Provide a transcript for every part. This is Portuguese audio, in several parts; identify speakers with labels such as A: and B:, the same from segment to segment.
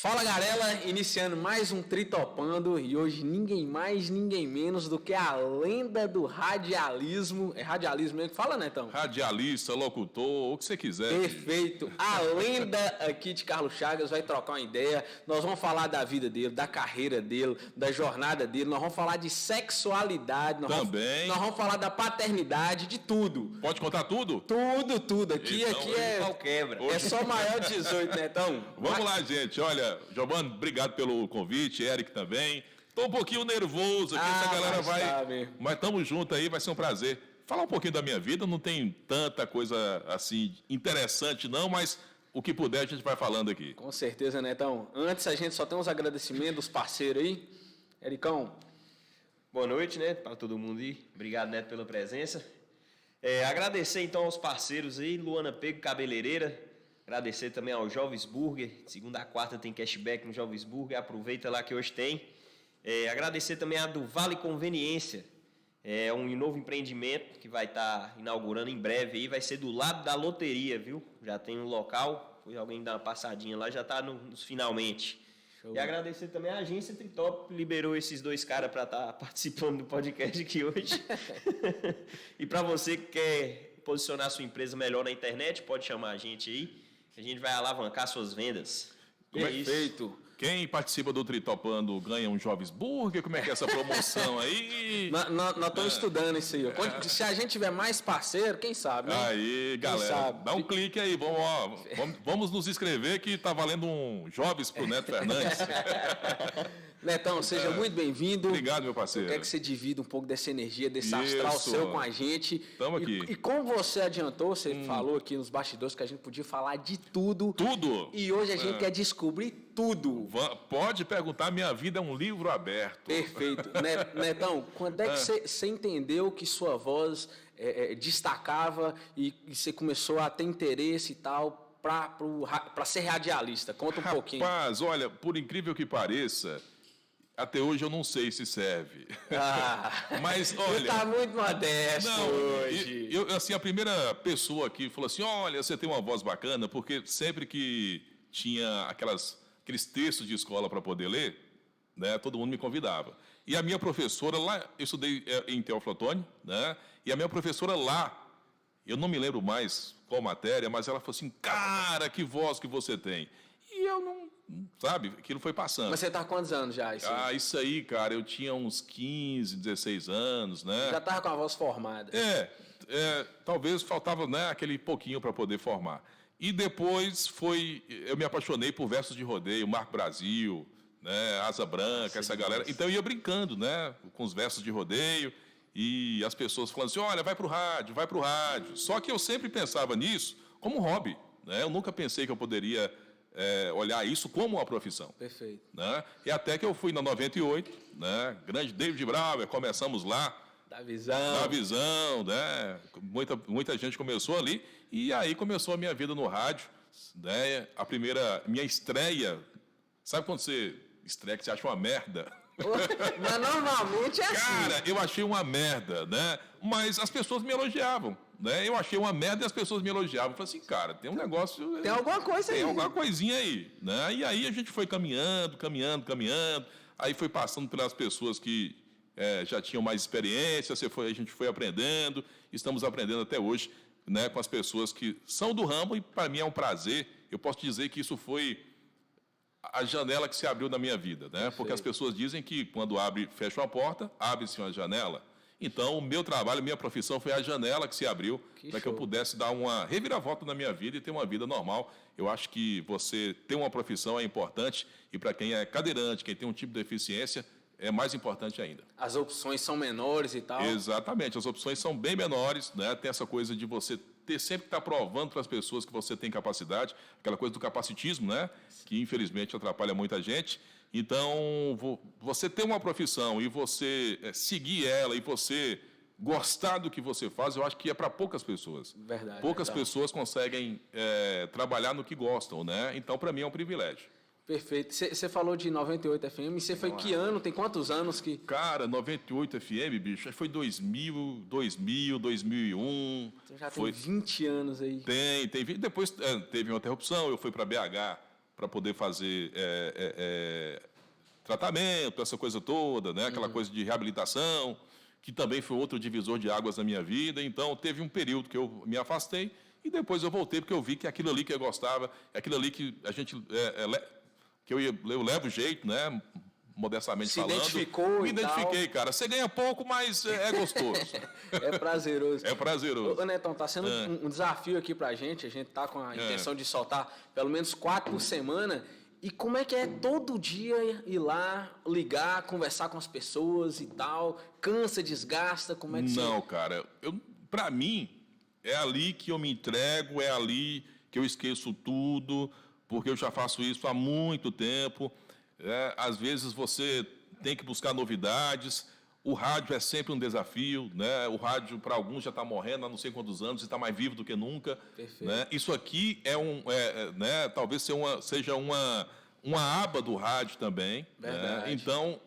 A: Fala galera, iniciando mais um Tritopando e hoje ninguém mais, ninguém menos do que a lenda do radialismo. É radialismo mesmo que fala, Netão?
B: Radialista, locutor, o que você quiser.
A: Perfeito. A lenda aqui de Carlos Chagas vai trocar uma ideia. Nós vamos falar da vida dele, da carreira dele, da jornada dele. Nós vamos falar de sexualidade.
B: Também.
A: Nós vamos falar da paternidade, de tudo.
B: Pode contar tudo?
A: Tudo. Aqui é
C: pau quebra.
A: É só maior de 18, Netão.
B: Vamos lá, gente. Olha, Giovanni, obrigado pelo convite. Eric também. Tô um pouquinho nervoso aqui, essa galera vai. Mas estamos juntos aí, vai ser um prazer. Falar um pouquinho da minha vida, não tem tanta coisa assim interessante não, mas o que puder a gente vai falando aqui.
A: Com certeza, Netão. Antes a gente só tem uns agradecimentos dos parceiros aí. Ericão.
C: Boa noite, né, para todo mundo aí. Obrigado, Neto, pela presença. Agradecer então aos parceiros aí, Luana Pego, cabeleireira. Agradecer também ao Jovens Burger. Segunda a quarta tem cashback no Jovens Burger. Aproveita lá que hoje tem. Agradecer também a do Vale Conveniência. É um novo empreendimento que vai estar inaugurando em breve aí. Vai ser do lado da loteria, viu? Já tem um local. Foi alguém dar uma passadinha lá, já está nos finalmente. Show. E agradecer também a agência Tritop, liberou esses dois caras para estar participando do podcast aqui hoje. E para você que quer posicionar sua empresa melhor na internet, pode chamar a gente aí. A gente vai alavancar suas vendas.
A: Perfeito.
B: Quem participa do Tritopando ganha um Jovens Burger? Como é que é essa promoção aí?
A: Nós estamos estudando isso aí. Se a gente tiver mais parceiro, quem sabe, né?
B: Aí, galera, dá um clique aí. Vamos nos inscrever que tá valendo um Jovens pro Neto Fernandes.
A: Netão, seja muito bem-vindo.
B: Obrigado, meu parceiro.
A: Eu quero que você divida um pouco dessa energia, desse astral seu com a gente.
B: Estamos aqui.
A: E como você adiantou, você falou aqui nos bastidores que a gente podia falar de tudo.
B: Tudo.
A: E hoje a gente quer descobrir tudo.
B: Pode perguntar, minha vida é um livro aberto.
A: Perfeito. Netão, quando é que você entendeu que sua voz destacava e você começou a ter interesse e tal para ser radialista? Conta um pouquinho.
B: Rapaz, olha, por incrível que pareça, até hoje eu não sei se serve. Mas, olha...
A: Tá muito modesto hoje.
B: Assim, a primeira pessoa que falou assim, olha, você tem uma voz bacana, porque sempre que tinha aqueles textos de escola para poder ler, né, todo mundo me convidava. E a minha professora lá, eu estudei em Teófilo Otoni, né, e a minha professora lá, eu não me lembro mais qual matéria, mas ela falou assim, cara, que voz que você tem. E eu não... Sabe? Aquilo foi passando.
A: Mas você tá há quantos anos já?
B: Isso aí, cara, eu tinha uns 15, 16 anos, né?
A: Já tava com a voz formada.
B: Talvez faltava, né, aquele pouquinho para poder formar. E depois eu me apaixonei por versos de rodeio, Marco Brasil, né, Asa Branca, essa galera. Então eu ia brincando, né, com os versos de rodeio e as pessoas falando assim, olha, vai pro rádio. Só que eu sempre pensava nisso como um hobby, né? Eu nunca pensei que eu poderia olhar isso como uma profissão.
A: Perfeito.
B: Né? E até que eu fui na 98, né? Grande David Brauer, começamos lá.
A: Da visão,
B: né? Muita gente começou ali. E aí começou a minha vida no rádio. Né? Minha estreia. Sabe quando você estreia que você acha uma merda?
A: Mas normalmente é assim.
B: Cara, eu achei uma merda, né? Mas as pessoas me elogiavam. Né? Eu achei uma merda e as pessoas me elogiavam. Eu falei assim, cara, tem um negócio...
A: Tem alguma coisa aí.
B: Tem alguma coisinha aí. Né? E aí a gente foi caminhando. Aí foi passando pelas pessoas que já tinham mais experiência, a gente foi aprendendo. Estamos aprendendo até hoje, né, com as pessoas que são do ramo e para mim é um prazer. Eu posso te dizer que isso foi a janela que se abriu na minha vida. Né? Porque as pessoas dizem que quando fecha uma porta, abre-se uma janela. Então, o meu trabalho, minha profissão foi a janela que se abriu para que eu pudesse dar uma reviravolta na minha vida e ter uma vida normal. Eu acho que você ter uma profissão é importante e para quem é cadeirante, quem tem um tipo de deficiência, é mais importante ainda.
A: As opções são menores e tal.
B: Exatamente, as opções são bem menores, né? Tem essa coisa de você sempre que estar provando para as pessoas que você tem capacidade, aquela coisa do capacitismo, né? Que infelizmente atrapalha muita gente. Então, você ter uma profissão e você seguir ela e você gostar do que você faz, eu acho que é para poucas pessoas.
A: Verdade.
B: Poucas pessoas conseguem trabalhar no que gostam, né? Então, para mim é um privilégio.
A: Perfeito. Você falou de 98 FM, você foi que ano? Tem quantos anos que...
B: Cara, 98 FM, bicho, foi 2000, 2001.
A: Então já tem 20 anos aí.
B: Tem. Depois teve uma interrupção, eu fui para BH para poder fazer tratamento, essa coisa toda, né? Aquela coisa de reabilitação, que também foi outro divisor de águas na minha vida. Então, teve um período que eu me afastei e depois eu voltei, porque eu vi que aquilo ali que eu gostava, aquilo ali que a gente... eu levo jeito, né? Modestamente
A: Se
B: falando.
A: identificou
B: Me
A: e
B: identifiquei,
A: tal.
B: cara. Você ganha pouco, mas é gostoso.
A: É prazeroso.
B: É prazeroso.
A: Ô, Netão, tá sendo um desafio aqui pra gente. A gente tá com a intenção de soltar pelo menos 4 por semana. E como é que é todo dia ir lá, ligar, conversar com as pessoas e tal? Cansa, desgasta? Como é que
B: Não, cara. Pra mim, é ali que eu me entrego, é ali que eu esqueço tudo, porque eu já faço isso há muito tempo. Às vezes você tem que buscar novidades. O rádio é sempre um desafio, né? O rádio, para alguns, já está morrendo há não sei quantos anos e está mais vivo do que nunca.
A: Perfeito.
B: Né? Isso aqui né? Talvez seja uma aba do rádio também.
A: Verdade.
B: Né? Então,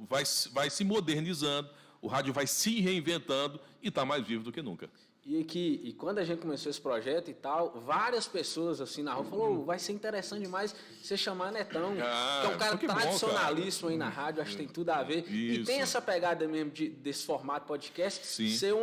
B: vai se modernizando, o rádio vai se reinventando e está mais vivo do que nunca.
A: E quando a gente começou esse projeto e tal, várias pessoas assim na rua falaram, vai ser interessante demais você chamar Netão, que é um cara
B: que bom,
A: tradicionalíssimo aí na rádio, acho que tem tudo a ver. E
B: Isso.
A: tem essa pegada mesmo desse formato podcast,
B: Sim.
A: ser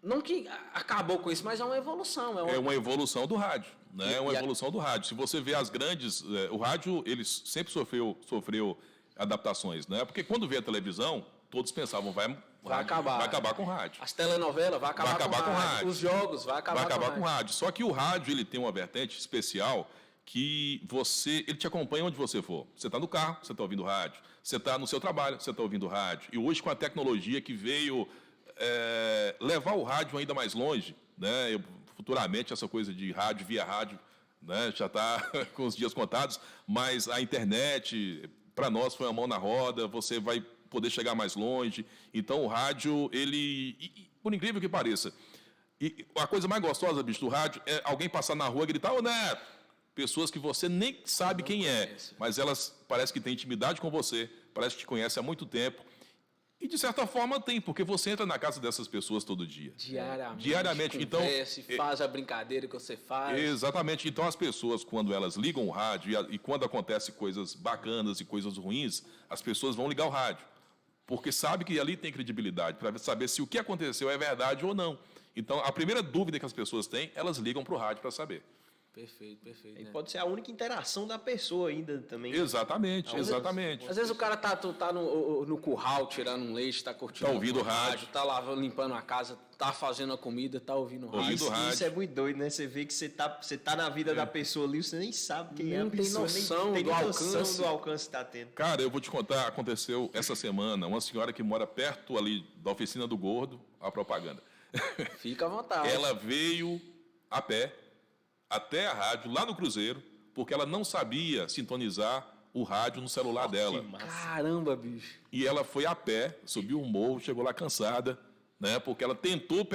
A: não que acabou com isso, mas é uma evolução.
B: É uma evolução do rádio, né? É uma evolução do rádio. Se você vê as grandes... o rádio, ele sempre sofreu adaptações, né? Porque quando veio a televisão, todos pensavam, vai acabar com o rádio.
A: As telenovelas vai acabar com o rádio. Os jogos vai acabar
B: com o rádio. Só que o rádio, ele tem uma vertente especial que ele te acompanha onde você for. Você está no carro, você está ouvindo rádio. Você está no seu trabalho, você está ouvindo rádio. E hoje, com a tecnologia que veio levar o rádio ainda mais longe, né? Futuramente, essa coisa de rádio via rádio, né? Já está com os dias contados, mas a internet, para nós, foi uma mão na roda, você vai poder chegar mais longe. Então, o rádio, por incrível que pareça, e a coisa mais gostosa, bicho, do rádio é alguém passar na rua e gritar, ô Neto! Pessoas que você nem sabe quem é, mas elas parecem que têm intimidade com você, parece que te conhecem há muito tempo. E, de certa forma, tem, porque você entra na casa dessas pessoas todo dia.
A: Diariamente.
B: Conversa,
A: então, faz a brincadeira que você faz.
B: Exatamente. Então, as pessoas, quando elas ligam o rádio e quando acontecem coisas bacanas e coisas ruins, as pessoas vão ligar o rádio. Porque sabe que ali tem credibilidade, para saber se o que aconteceu é verdade ou não. Então, a primeira dúvida que as pessoas têm, elas ligam para o rádio para saber.
A: Perfeito.
C: E pode ser a única interação da pessoa ainda também.
B: Exatamente.
A: Às vezes o cara tá no curral tirando um leite, tá curtindo.
B: Tá ouvindo rádio.
A: Tá lavando, limpando a casa, tá fazendo a comida, tá ouvindo rádio.
C: Isso é muito doido, né? Você vê que você tá na vida da pessoa ali, você nem sabe quem é a pessoa.
A: Nem tem noção
C: do alcance que tá tendo.
B: Cara, eu vou te contar, aconteceu essa semana, uma senhora que mora perto ali da oficina do Gordo, a propaganda.
A: Fica à vontade.
B: Ela veio a pé até a rádio, lá no Cruzeiro, porque ela não sabia sintonizar o rádio no celular dela.
A: Caramba, bicho.
B: E ela foi a pé, subiu um morro, chegou lá cansada, né? Porque ela tentou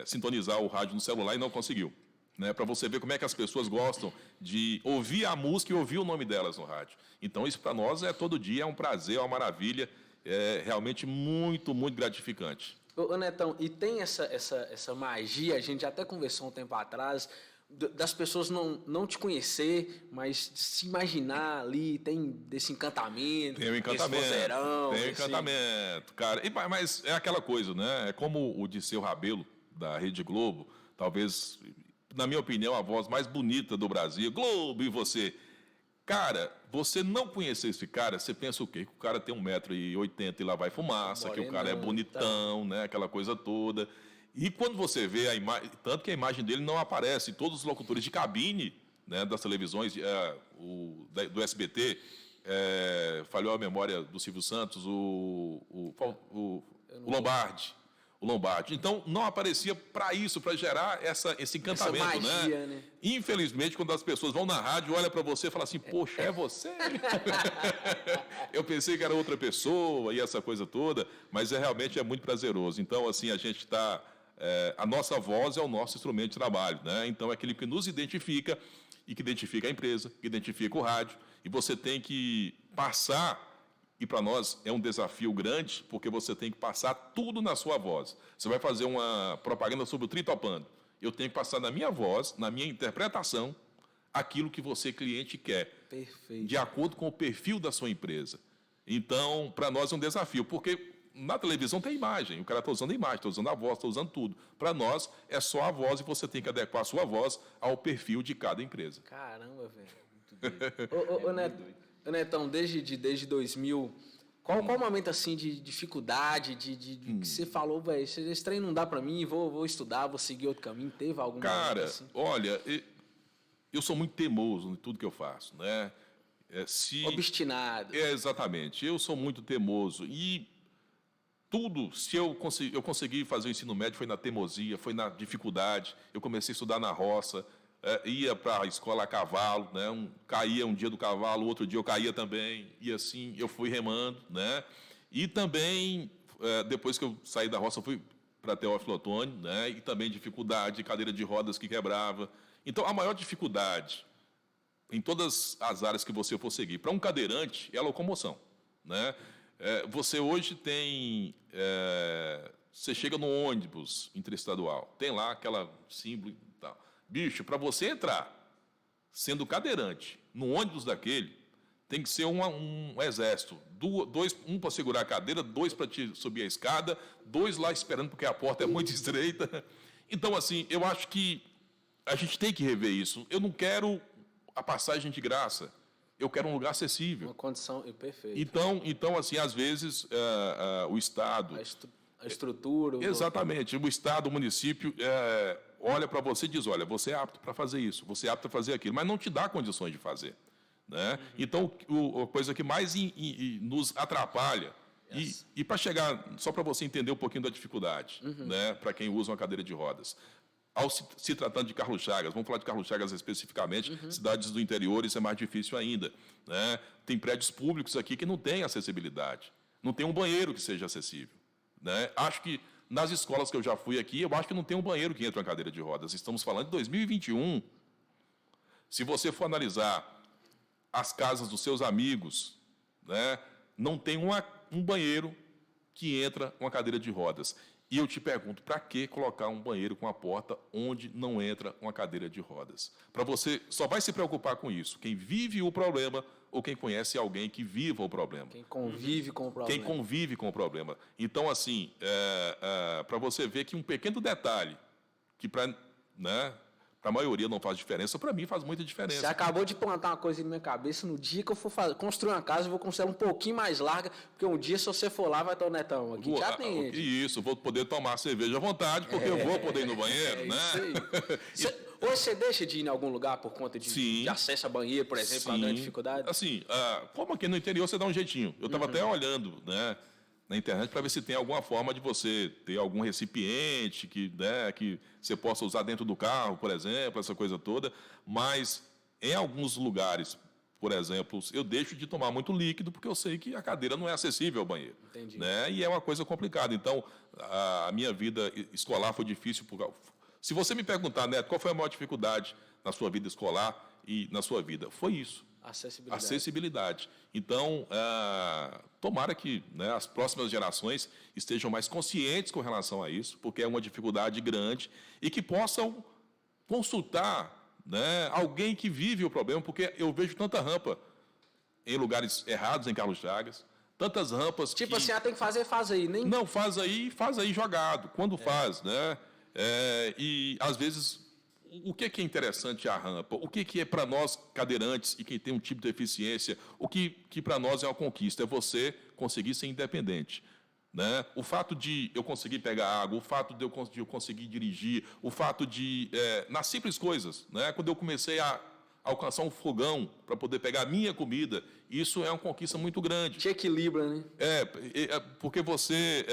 B: sintonizar o rádio no celular e não conseguiu. Né? Para você ver como é que as pessoas gostam de ouvir a música e ouvir o nome delas no rádio. Então, isso para nós todo dia é um prazer, é uma maravilha, é realmente muito, muito gratificante.
A: Ô, Netão, e tem essa magia, a gente até conversou um tempo atrás, das pessoas não te conhecer, mas se imaginar ali, tem desse encantamento.
B: Tem o encantamento,
A: esse vozeirão,
B: tem o encantamento, cara. Mas é aquela coisa, né? É como o Dirceu Rabelo, da Rede Globo, talvez, na minha opinião, a voz mais bonita do Brasil. Globo, e você? Cara, você não conhecer esse cara, você pensa o quê? Que o cara tem 1,80 m e lá vai fumaça, que o cara é bonitão, né? Aquela coisa toda. E quando você vê a imagem, tanto que a imagem dele não aparece, todos os locutores de cabine, né, das televisões, do SBT, falhou a memória do Silvio Santos, o Lombardi. O Lombardi. Então, não aparecia para isso, para gerar esse encantamento,
A: essa magia, né?
B: Infelizmente, quando as pessoas vão na rádio, olham para você e falam assim, poxa, é você? Eu pensei que era outra pessoa e essa coisa toda, mas realmente é muito prazeroso. Então, assim, a gente está... a nossa voz é o nosso instrumento de trabalho, né? Então, é aquele que nos identifica e que identifica a empresa, que identifica o rádio, e você tem que passar... E para nós é um desafio grande, porque você tem que passar tudo na sua voz. Você vai fazer uma propaganda sobre o Tritopano. Eu tenho que passar na minha voz, na minha interpretação, aquilo que você, cliente, quer.
A: Perfeito.
B: De acordo com o perfil da sua empresa. Então, para nós é um desafio, porque na televisão tem imagem, o cara está usando a imagem, está usando a voz, está usando tudo. Para nós é só a voz e você tem que adequar a sua voz ao perfil de cada empresa.
A: Caramba, velho. Muito doido. Ô, Netão, desde 2000, qual o momento assim de dificuldade, que você falou, velho, esse trem não dá para mim, vou estudar, vou seguir outro caminho? Teve algum momento assim?
B: Olha, eu sou muito teimoso em tudo que eu faço, né?
A: Obstinado.
B: Exatamente. Eu sou muito teimoso. E tudo, se eu consegui fazer o ensino médio, foi na teimosia, foi na dificuldade. Eu comecei a estudar na roça, ia para a escola a cavalo, né? Caía um dia do cavalo, outro dia eu caía também. E assim, eu fui remando, né? E também, depois que eu saí da roça, eu fui para Teófilo Otoni, né? E também dificuldade, cadeira de rodas que quebrava. Então, a maior dificuldade em todas as áreas que você for seguir, para um cadeirante, é a locomoção, né? Você hoje tem... você chega no ônibus interestadual, tem lá aquela símbolo e tal. Bicho, para você entrar, sendo cadeirante, no ônibus daquele, tem que ser um exército. Um para segurar a cadeira, 2 para te subir a escada, 2 lá esperando porque a porta é muito estreita. Então, assim, eu acho que a gente tem que rever isso. Eu não quero a passagem de graça. Eu quero um lugar acessível.
A: Uma condição perfeita.
B: Então assim, às vezes, o Estado...
A: A estrutura...
B: Exatamente. O Estado, o município, olha para você e diz, olha, você é apto para fazer isso, você é apto para fazer aquilo, mas não te dá condições de fazer. Né? Então, a coisa que mais nos atrapalha, e para chegar, só para você entender um pouquinho da dificuldade, né, para quem usa uma cadeira de rodas, ao se tratando de Carlos Chagas, vamos falar de Carlos Chagas especificamente, cidades do interior, isso é mais difícil ainda. Né? Tem prédios públicos aqui que não têm acessibilidade, não tem um banheiro que seja acessível. Né? Acho que, nas escolas que eu já fui aqui, eu acho que não tem um banheiro que entre uma cadeira de rodas. Estamos falando de 2021. Se você for analisar as casas dos seus amigos, né, não tem um banheiro que entra uma cadeira de rodas. E eu te pergunto, para que colocar um banheiro com a porta onde não entra uma cadeira de rodas? Para você, só vai se preocupar com isso quem vive o problema ou quem conhece alguém que viva o problema.
A: Quem convive com o problema.
B: Quem convive com o problema. Então, assim, para você ver que um pequeno detalhe, que para a maioria não faz diferença, para mim faz muita diferença.
A: Você acabou de plantar uma coisa na minha cabeça. No dia que eu for construir uma casa, eu vou construir ela um pouquinho mais larga, porque um dia, se você for lá, vai estar o Netão aqui. Já tem.
B: Isso, vou poder tomar cerveja à vontade, porque eu vou poder ir no banheiro, né?
A: Isso aí. Hoje você deixa de ir em algum lugar por conta de acesso a banheiro, por exemplo, uma grande dificuldade?
B: Assim, como aqui no interior você dá um jeitinho. Eu estava até olhando, né, na internet para ver se tem alguma forma de você ter algum recipiente que você possa usar dentro do carro, por exemplo, essa coisa toda. Mas em alguns lugares, por exemplo, eu deixo de tomar muito líquido porque eu sei que a cadeira não é acessível ao banheiro.
A: Entendi.
B: Né? E é uma coisa complicada. Então, a minha vida escolar foi difícil. Se você me perguntar, Neto, qual foi a maior dificuldade na sua vida escolar e na sua vida? Foi isso. Acessibilidade. Então, tomara que as próximas gerações estejam mais conscientes com relação a isso, porque é uma dificuldade grande, e que possam consultar alguém que vive o problema, porque eu vejo tanta rampa em lugares errados em Carlos Chagas, tantas rampas
A: tipo assim, tem que fazer, faz aí.
B: Não, faz aí jogado, quando faz, né? E, às vezes... O que é interessante a rampa? O que é para nós cadeirantes e quem tem um tipo de deficiência? O que para nós é uma conquista? É você conseguir ser independente. Né? O fato de eu conseguir pegar água, o fato de eu conseguir dirigir, o fato de... nas simples coisas. Né? Quando eu comecei a alcançar um fogão para poder pegar a minha comida, isso é uma conquista muito grande.
A: Te equilibra, né?
B: Porque você...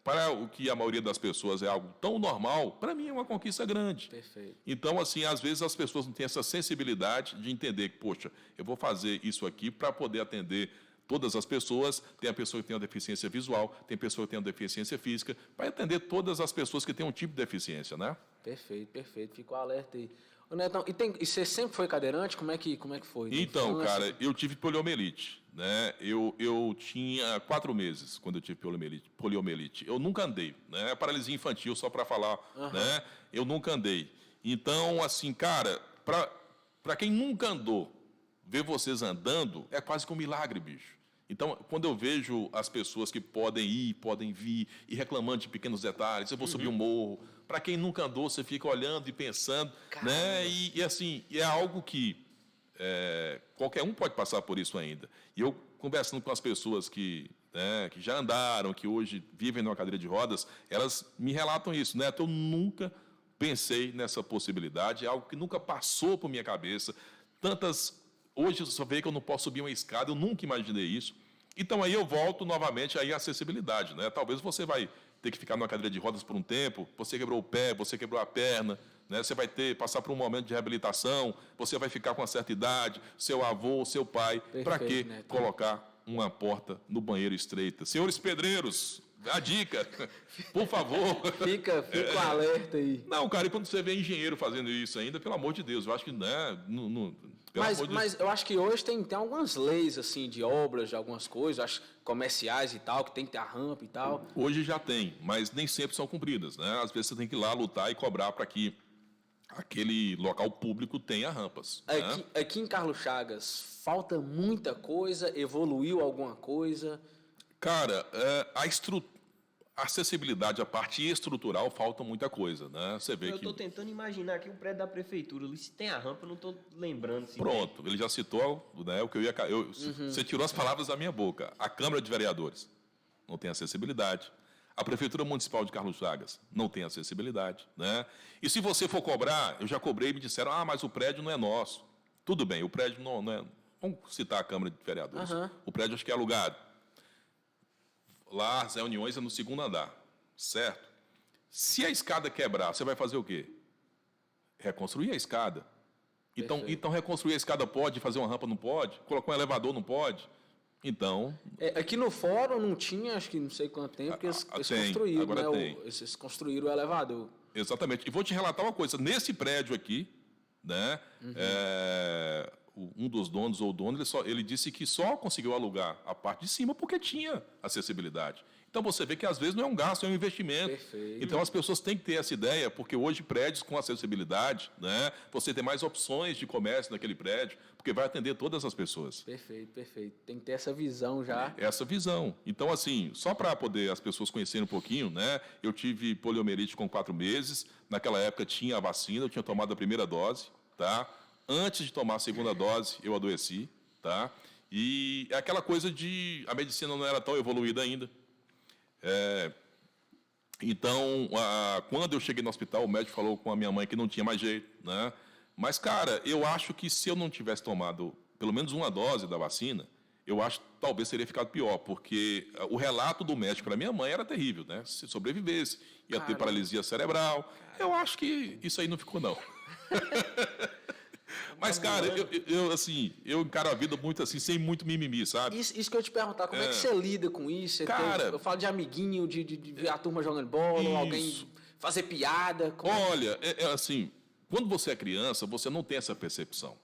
B: para o que a maioria das pessoas é algo tão normal, para mim é uma conquista grande.
A: Perfeito.
B: Então, assim, às vezes as pessoas não têm essa sensibilidade de entender que, poxa, eu vou fazer isso aqui para poder atender todas as pessoas. Tem a pessoa que tem uma deficiência visual, tem a pessoa que tem uma deficiência física, para atender todas as pessoas que têm um tipo de deficiência, né?
A: Perfeito. Fico alerta aí. Ô, Netão, e você sempre foi cadeirante? Como é que foi?
B: Então, cara, eu tive poliomielite. Né? Eu tinha 4 meses quando eu tive poliomielite. Eu nunca andei. Né? Paralisia infantil, só para falar. Né? Eu nunca andei. Então, assim, cara, para Para quem nunca andou, ver vocês andando é quase que um milagre, bicho. Então, quando eu vejo as pessoas que podem ir, podem vir, e reclamando de pequenos detalhes, eu vou subir um morro. Para quem nunca andou, você fica olhando e pensando, né? E assim, é algo que qualquer um pode passar por isso ainda. E eu, conversando com as pessoas que já andaram, que hoje vivem numa cadeira de rodas, elas me relatam isso, né? Eu nunca pensei nessa possibilidade, é algo que nunca passou por minha cabeça. Hoje você vê que eu não posso subir uma escada, eu nunca imaginei isso. Então aí eu volto novamente aí à acessibilidade, né? Talvez você vai ter que ficar numa cadeira de rodas por um tempo, você quebrou o pé, você quebrou a perna, né? Você vai passar por um momento de reabilitação, você vai ficar com uma certa idade, seu avô, seu pai, para que colocar uma porta no banheiro estreita? Senhores pedreiros, a dica, por favor.
A: Fica o alerta aí.
B: Não, cara, e quando você vê engenheiro fazendo isso ainda, pelo amor de Deus, eu acho que, né,
A: mas eu acho que hoje tem algumas leis, assim, de obras, de algumas coisas, acho, comerciais e tal, que tem que ter a rampa e tal.
B: Hoje já tem, mas nem sempre são cumpridas, né? Às vezes você tem que ir lá lutar e cobrar para que aquele local público tenha rampas.
A: Aqui em Carlos Chagas, falta muita coisa, evoluiu alguma coisa?
B: Cara, a acessibilidade, a parte estrutural, falta muita coisa, né? Você vê
C: eu estou tentando imaginar aqui o prédio da prefeitura, ali, se tem a rampa, eu não estou lembrando. Assim,
B: pronto, ele já citou, né, o que eu ia... Você tirou as palavras da minha boca. A Câmara de Vereadores não tem acessibilidade. A Prefeitura Municipal de Carlos Chagas não tem acessibilidade, né? E se você for cobrar, eu já cobrei e me disseram, mas o prédio não é nosso. Tudo bem, o prédio não é... Vamos citar a Câmara de Vereadores. O prédio acho que é alugado. Lá as reuniões é no segundo andar, certo? Se a escada quebrar, você vai fazer o quê? Reconstruir a escada. Então reconstruir a escada pode, fazer uma rampa não pode, colocar um elevador não pode. Então...
A: aqui no fórum não tinha, acho que não sei quanto tempo, que eles construíram,
B: agora
A: né? Eles construíram o elevador.
B: Exatamente. E vou te relatar uma coisa. Nesse prédio aqui, né? Um dos donos ou o dono, ele disse que só conseguiu alugar a parte de cima porque tinha acessibilidade. Então você vê que às vezes não é um gasto, é um investimento.
A: Perfeito.
B: Então as pessoas têm que ter essa ideia, porque hoje prédios com acessibilidade, né, você tem mais opções de comércio naquele prédio, porque vai atender todas as pessoas.
A: Perfeito. Tem que ter essa visão já.
B: Essa visão. Então, assim, só para poder as pessoas conhecerem um pouquinho, né, eu tive poliomielite com 4 meses, naquela época tinha a vacina, eu tinha tomado a primeira dose, tá? Antes de tomar a segunda dose, eu adoeci, tá? E é aquela coisa de... A medicina não era tão evoluída ainda. Então, quando eu cheguei no hospital, o médico falou com a minha mãe que não tinha mais jeito, né? Mas, cara, eu acho que se eu não tivesse tomado pelo menos uma dose da vacina, eu acho que talvez teria ficado pior, porque o relato do médico para minha mãe era terrível, né? Se sobrevivesse, ia ter paralisia cerebral. Eu acho que isso aí não ficou, não. Mas, cara, eu encaro a vida muito assim, sem muito mimimi, sabe?
A: Isso que eu ia te perguntar, como é que você lida com isso?
B: Cara,
A: eu falo de amiguinho, de ver a turma jogando bola, ou alguém fazer piada.
B: Olha, assim, quando você é criança, você não tem essa percepção.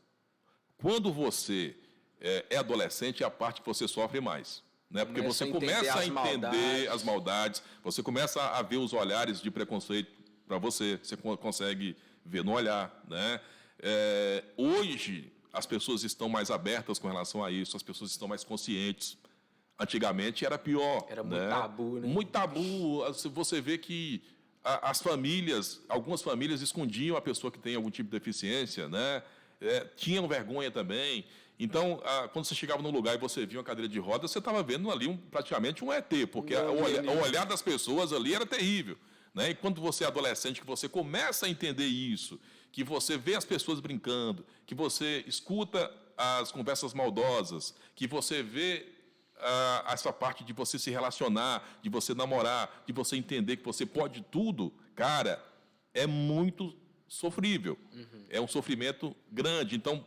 B: Quando você é adolescente, é a parte que você sofre mais. Né? Porque você começa a entender as maldades, você começa a ver os olhares de preconceito para você consegue ver no olhar, né? Hoje, as pessoas estão mais abertas com relação a isso, as pessoas estão mais conscientes. Antigamente era pior.
A: Era muito tabu, né?
B: Muito tabu. Você vê que algumas famílias escondiam a pessoa que tem algum tipo de deficiência, né? Tinham vergonha também. Então, quando você chegava num lugar e você via uma cadeira de rodas, você estava vendo ali praticamente um ET, porque o olhar das pessoas ali era terrível. Né? E quando você é adolescente, que você começa a entender isso, que você vê as pessoas brincando, que você escuta as conversas maldosas, que você vê essa parte de você se relacionar, de você namorar, de você entender que você pode tudo, cara, é muito sofrível. É um sofrimento grande. Então,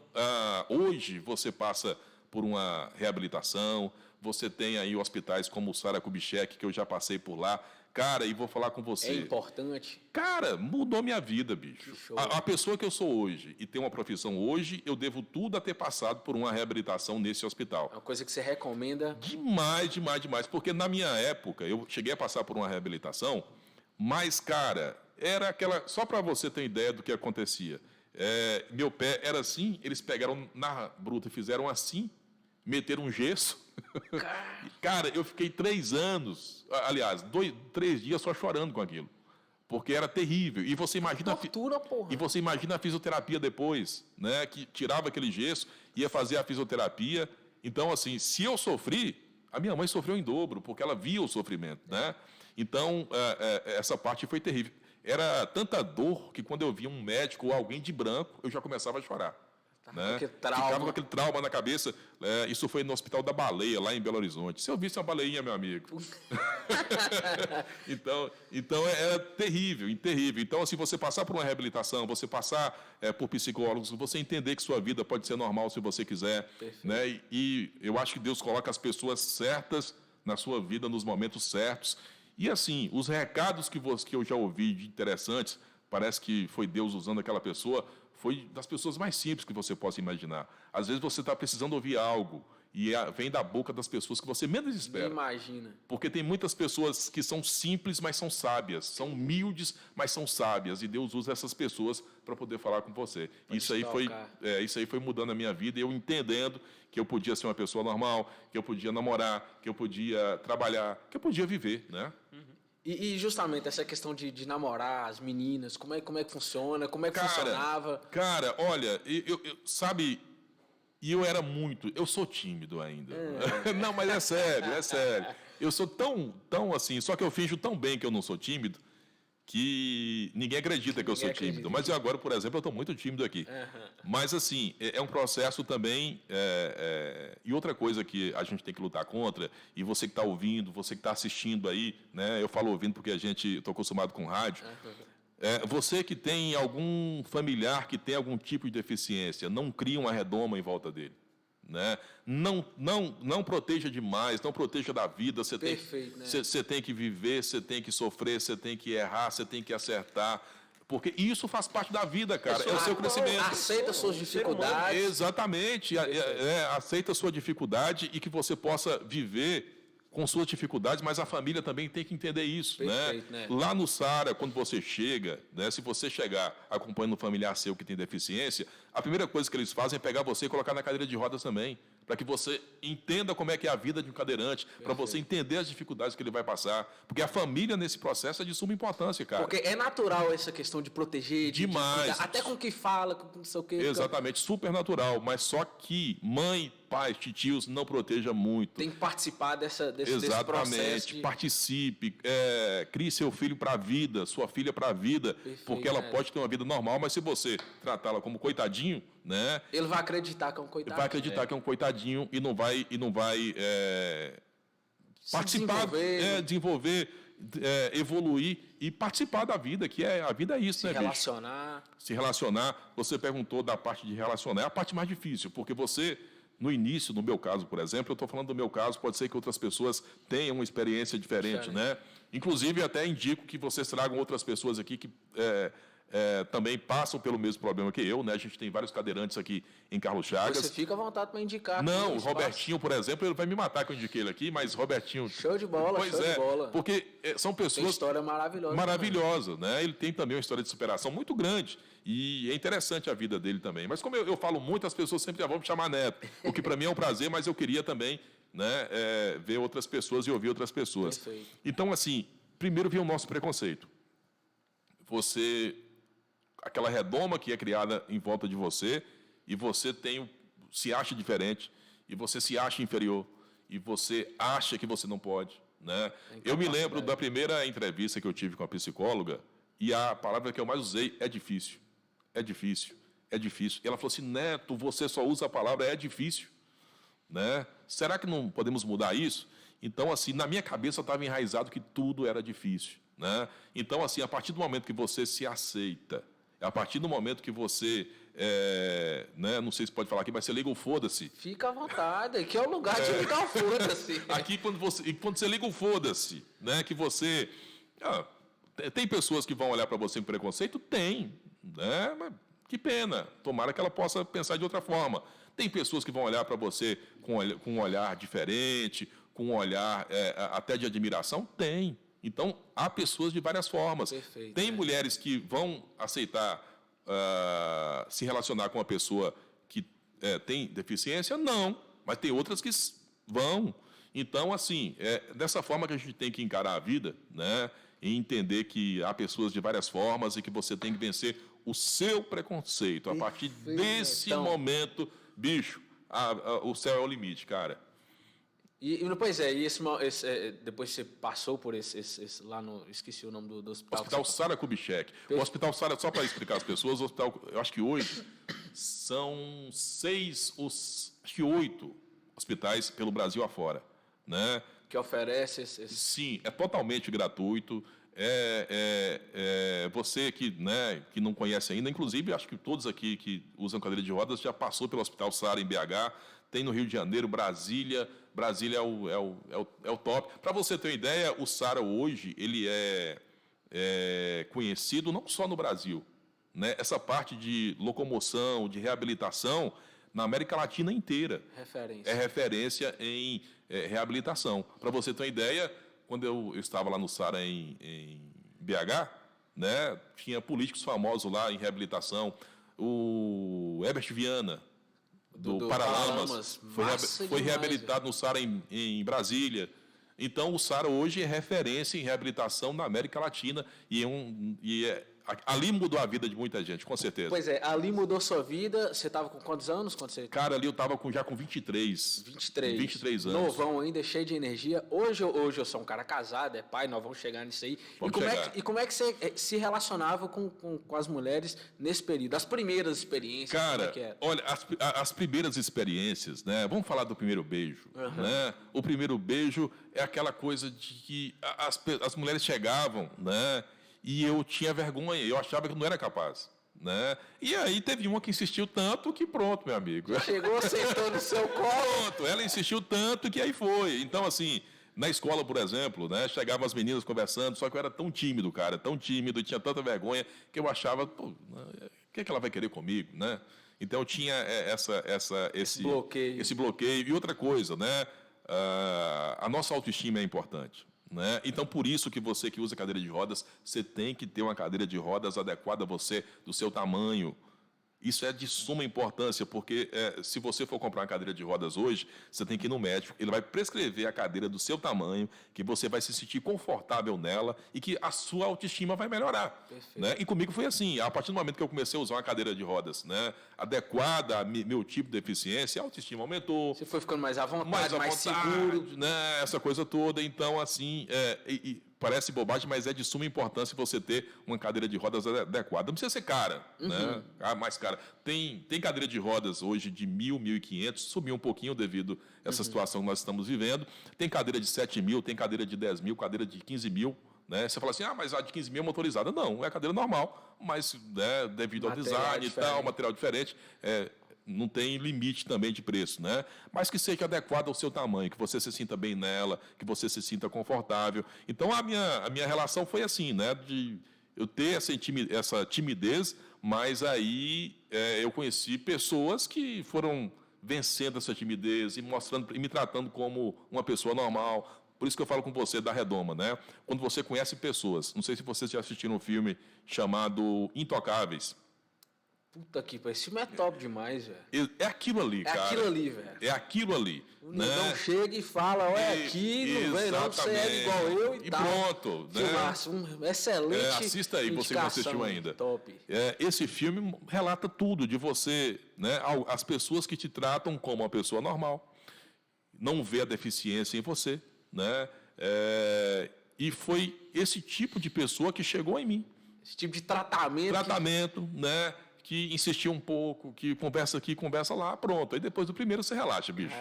B: hoje você passa por uma reabilitação, você tem aí hospitais como o Sara Kubitschek, que eu já passei por lá. Cara, e vou falar com você.
A: É importante.
B: Cara, mudou minha vida, bicho. A pessoa que eu sou hoje e tenho uma profissão hoje, eu devo tudo a ter passado por uma reabilitação nesse hospital.
A: É uma coisa que você recomenda?
B: Demais, demais, demais. Porque na minha época, eu cheguei a passar por uma reabilitação, mas, cara, era aquela... Só para você ter ideia do que acontecia. meu pé era assim, eles pegaram na bruta e fizeram assim, meteram um gesso. Cara, eu fiquei 3 anos, aliás, 3 dias só chorando com aquilo. Porque era terrível. E você imagina
A: Tortura, porra.
B: E você imagina a fisioterapia depois, né? Que tirava aquele gesso, ia fazer a fisioterapia. Então, assim, se eu sofri, a minha mãe sofreu em dobro, porque ela via o sofrimento, né? Então, essa parte foi terrível. Era tanta dor que quando eu via um médico ou alguém de branco, eu já começava a chorar. Né? Ficava com aquele trauma na cabeça. Isso foi no Hospital da Baleia, lá em Belo Horizonte. Se eu visse uma baleinha, meu amigo. então era terrível, terrível. Então, assim, você passar por uma reabilitação, você passar por psicólogos, você entender que sua vida pode ser normal se você quiser. Né? E eu acho que Deus coloca as pessoas certas na sua vida, nos momentos certos. E, assim, os recados que eu já ouvi de interessantes, parece que foi Deus usando aquela pessoa, foi das pessoas mais simples que você possa imaginar. Às vezes você está precisando ouvir algo e vem da boca das pessoas que você menos espera.
A: Nem imagina.
B: Porque tem muitas pessoas que são simples, mas são sábias. São humildes, mas são sábias. E Deus usa essas pessoas para poder falar com você. Isso aí foi mudando a minha vida, e eu entendendo que eu podia ser uma pessoa normal, que eu podia namorar, que eu podia trabalhar, que eu podia viver, né?
A: E justamente essa questão de namorar as meninas, como é que funciona, como é que funcionava?
B: Cara, olha, sabe, e eu era muito, eu sou tímido ainda. Não, mas é sério. Eu sou tão assim, só que eu finjo tão bem que eu não sou tímido, que ninguém acredita que eu sou tímido. Mas eu agora, por exemplo, eu estou muito tímido aqui. Mas, assim, é um processo também. E outra coisa que a gente tem que lutar contra, e você que está ouvindo, você que está assistindo aí, né? Eu falo ouvindo porque estou acostumado com rádio. Você que tem algum familiar que tem algum tipo de deficiência, não cria uma redoma em volta dele. Né? Não proteja demais, não proteja da vida. Você tem que viver, você tem que sofrer, você tem que errar, você tem que acertar, porque isso faz parte da vida, cara. É o seu crescimento.
A: Aceita suas dificuldades.
B: Exatamente. Aceita a sua dificuldade e que você possa viver com suas dificuldades, mas a família também tem que entender isso.
A: Perfeito, né?
B: Lá no Sara, quando você chega, né, se você chegar acompanhando um familiar seu que tem deficiência, a primeira coisa que eles fazem é pegar você e colocar na cadeira de rodas também, para que você entenda como é que é a vida de um cadeirante, para você entender as dificuldades que ele vai passar. Porque a família, nesse processo, é de suma importância, cara.
A: Porque é natural essa questão de proteger,
B: demais.
A: Até com o que fala, com não sei o quê.
B: Exatamente, super natural. Mas só que mãe, pais, titios, não proteja muito.
A: Tem que participar desse processo.
B: Exatamente. Participe, crie seu filho para a vida, sua filha para a vida. Perfeito, porque ela pode ter uma vida normal, mas se você tratá-la como coitadinho, né?
A: Ele vai acreditar que é um coitadinho.
B: Ele vai acreditar que é um coitadinho e não vai participar, desenvolver, evoluir e participar da vida, que a vida é isso, né, bicho? Se relacionar. Você perguntou da parte de relacionar, é a parte mais difícil, porque você, no início, no meu caso, por exemplo, eu estou falando do meu caso, pode ser que outras pessoas tenham uma experiência diferente, né? Inclusive, até indico que vocês tragam outras pessoas aqui que também passam pelo mesmo problema que eu, né? A gente tem vários cadeirantes aqui em Carlos Chagas.
A: Você fica à vontade para indicar.
B: Não, o Robertinho, por exemplo, ele vai me matar que eu indiquei ele aqui, mas Robertinho...
A: Show de bola,
B: pois
A: de bola.
B: Porque são pessoas... Tem
A: história maravilhosa.
B: Maravilhosa, né? Ele tem também uma história de superação muito grande. E é interessante a vida dele também. Mas como eu falo muito, as pessoas sempre já vão me chamar Neto. O que para mim é um prazer, mas eu queria também, né, ver outras pessoas e ouvir outras pessoas.
A: Perfeito.
B: Então, assim, primeiro vem o nosso preconceito. Aquela redoma que é criada em volta de você, e você se acha diferente, e você se acha inferior, e você acha que você não pode, né? Eu me lembro da primeira entrevista que eu tive com a psicóloga, e a palavra que eu mais usei é difícil. É difícil, é difícil. E ela falou assim: Neto, você só usa a palavra é difícil, né? Será que não podemos mudar isso? Então, assim, na minha cabeça estava enraizado que tudo era difícil, né? Então, assim, a partir do momento que você se aceita, a partir do momento que você, né, não sei se pode falar aqui, mas você liga o foda-se.
A: Fica à vontade, aqui é o lugar de ligar o foda-se.
B: Aqui, quando você liga o foda-se, né, que você... tem pessoas que vão olhar para você com preconceito? Tem, né, mas que pena, tomara que ela possa pensar de outra forma. Tem pessoas que vão olhar para você com um olhar diferente, com um olhar até de admiração? Tem. Então, há pessoas de várias formas.
A: Perfeito,
B: tem mulheres que vão aceitar se relacionar com uma pessoa que tem deficiência? Não, mas tem outras que vão. Então, assim, dessa forma que a gente tem que encarar a vida, né? E entender que há pessoas de várias formas e que você tem que vencer o seu preconceito. A partir desse momento, bicho, o céu é o limite, cara.
A: Pois é, depois você passou por esse lá no... Esqueci o nome do hospital.
B: Hospital Sara Kubitschek. O Hospital Sara, só para explicar às pessoas, o hospital, eu acho que hoje são 8 hospitais pelo Brasil afora, né?
A: Que oferece esse...
B: Sim, é totalmente gratuito. Você que não conhece ainda, inclusive, acho que todos aqui que usam cadeira de rodas já passou pelo Hospital Sara em BH, tem no Rio de Janeiro, Brasília é o top. Para você ter uma ideia, o Sara hoje ele é conhecido não só no Brasil, né? Essa parte de locomoção, de reabilitação, na América Latina inteira.
A: Referência.
B: É referência em reabilitação. Para você ter uma ideia, quando eu estava lá no Sara em BH, né, tinha políticos famosos lá em reabilitação. O Herbert Viana, do Paralamas, foi reabilitado no Sara em Brasília. Então, o Sara hoje é referência em reabilitação na América Latina ali mudou a vida de muita gente, com certeza.
A: Pois é, ali mudou sua vida. Você estava com quantos anos?
B: Cara, ali eu estava já com 23.
A: 23
B: anos.
A: Novão ainda, cheio de energia. Hoje eu sou um cara casado, é pai, nós vamos chegar nisso aí. E como é que você se relacionava com as mulheres nesse período? As primeiras experiências,
B: cara,
A: como é que era?
B: Olha, as primeiras experiências, né? Vamos falar do primeiro beijo, né? O primeiro beijo é aquela coisa de que as mulheres chegavam, né? E eu tinha vergonha, eu achava que não era capaz, né? E aí teve uma que insistiu tanto que pronto, meu amigo.
A: Chegou, sentou no seu colo.
B: Pronto, ela insistiu tanto que aí foi. Então, assim, na escola, por exemplo, né? Chegavam as meninas conversando, só que eu era tão tímido, cara, tão tímido, e tinha tanta vergonha, que eu achava, pô, o que ela vai querer comigo, né? Então, eu tinha esse bloqueio. E outra coisa, né? A nossa autoestima é importante. Né? Então, por isso que você que usa cadeira de rodas, você tem que ter uma cadeira de rodas adequada a você, do seu tamanho. Isso é de suma importância, porque se você for comprar uma cadeira de rodas hoje, você tem que ir no médico, ele vai prescrever a cadeira do seu tamanho, que você vai se sentir confortável nela e que a sua autoestima vai melhorar. Né? E comigo foi assim, a partir do momento que eu comecei a usar uma cadeira de rodas, né, adequada ao meu tipo de deficiência, a autoestima aumentou.
A: Você foi ficando mais à vontade, mais seguro.
B: Né, essa coisa toda, então assim... parece bobagem, mas é de suma importância você ter uma cadeira de rodas adequada. Não precisa ser cara, né? Mais cara. Tem cadeira de rodas hoje de 1.000, 1.500, subiu um pouquinho devido a essa situação que nós estamos vivendo. Tem cadeira de 7.000, tem cadeira de 10.000, cadeira de 15.000. Né? Você fala assim, mas a de 15.000 é motorizada. Não, é cadeira normal, mas devido ao design e tal, material diferente, não tem limite também de preço, né? Mas que seja adequado ao seu tamanho, que você se sinta bem nela, que você se sinta confortável. Então, a minha relação foi assim, né? De eu ter essa timidez, mas aí eu conheci pessoas que foram vencendo essa timidez e me tratando como uma pessoa normal. Por isso que eu falo com você da redoma, né? Quando você conhece pessoas, não sei se vocês já assistiram um filme chamado Intocáveis.
A: Puta que pariu, esse filme é top demais, velho.
B: É aquilo ali, cara.
A: É aquilo ali, velho.
B: É aquilo ali.
A: O negão chega e fala, olha aqui, não vem não, você é igual eu e tal.
B: Pronto.
A: Filmaço, excelente.
B: Assista aí, você que não assistiu ainda.
A: Top.
B: Esse filme relata tudo de você, né? As pessoas que te tratam como uma pessoa normal, não vê a deficiência em você, né? E foi esse tipo de pessoa que chegou em mim.
A: Esse tipo de tratamento.
B: Tratamento, né? Que insistiu um pouco, que conversa aqui, conversa lá, pronto. Aí depois do primeiro você relaxa, bicho.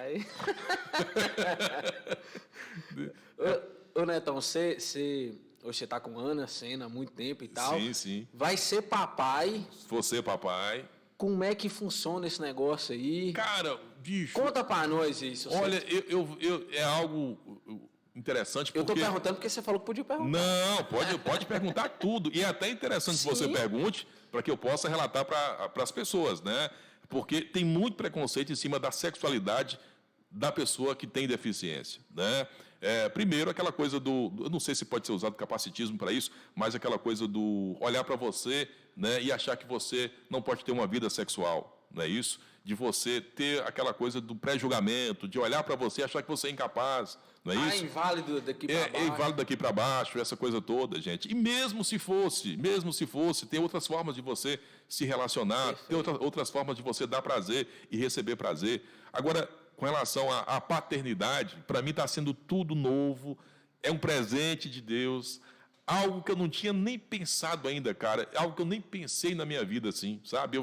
A: Ô Netão, hoje você está com Ana Sena há muito tempo e tal.
B: Sim, sim.
A: Vai ser papai.
B: Você, papai.
A: Como é que funciona esse negócio aí?
B: Cara, bicho...
A: Conta pra nós isso.
B: Olha, é algo interessante porque...
A: Eu tô perguntando porque você falou que podia perguntar.
B: Não, pode perguntar tudo. E é até interessante que você pergunte para que eu possa relatar para as pessoas, né? Porque tem muito preconceito em cima da sexualidade da pessoa que tem deficiência, né? Primeiro, aquela coisa eu não sei se pode ser usado capacitismo para isso, mas aquela coisa do olhar para você, né, e achar que você não pode ter uma vida sexual, não é isso? De você ter aquela coisa do pré-julgamento, de olhar para você e achar que você é incapaz, não é isso?
A: É inválido daqui para baixo.
B: É inválido daqui para baixo, essa coisa toda, gente. E mesmo se fosse, tem outras formas de você se relacionar, tem outras formas de você dar prazer e receber prazer. Agora, com relação à paternidade, para mim está sendo tudo novo, é um presente de Deus, algo que eu não tinha nem pensado ainda, cara, algo que eu nem pensei na minha vida, assim, sabe?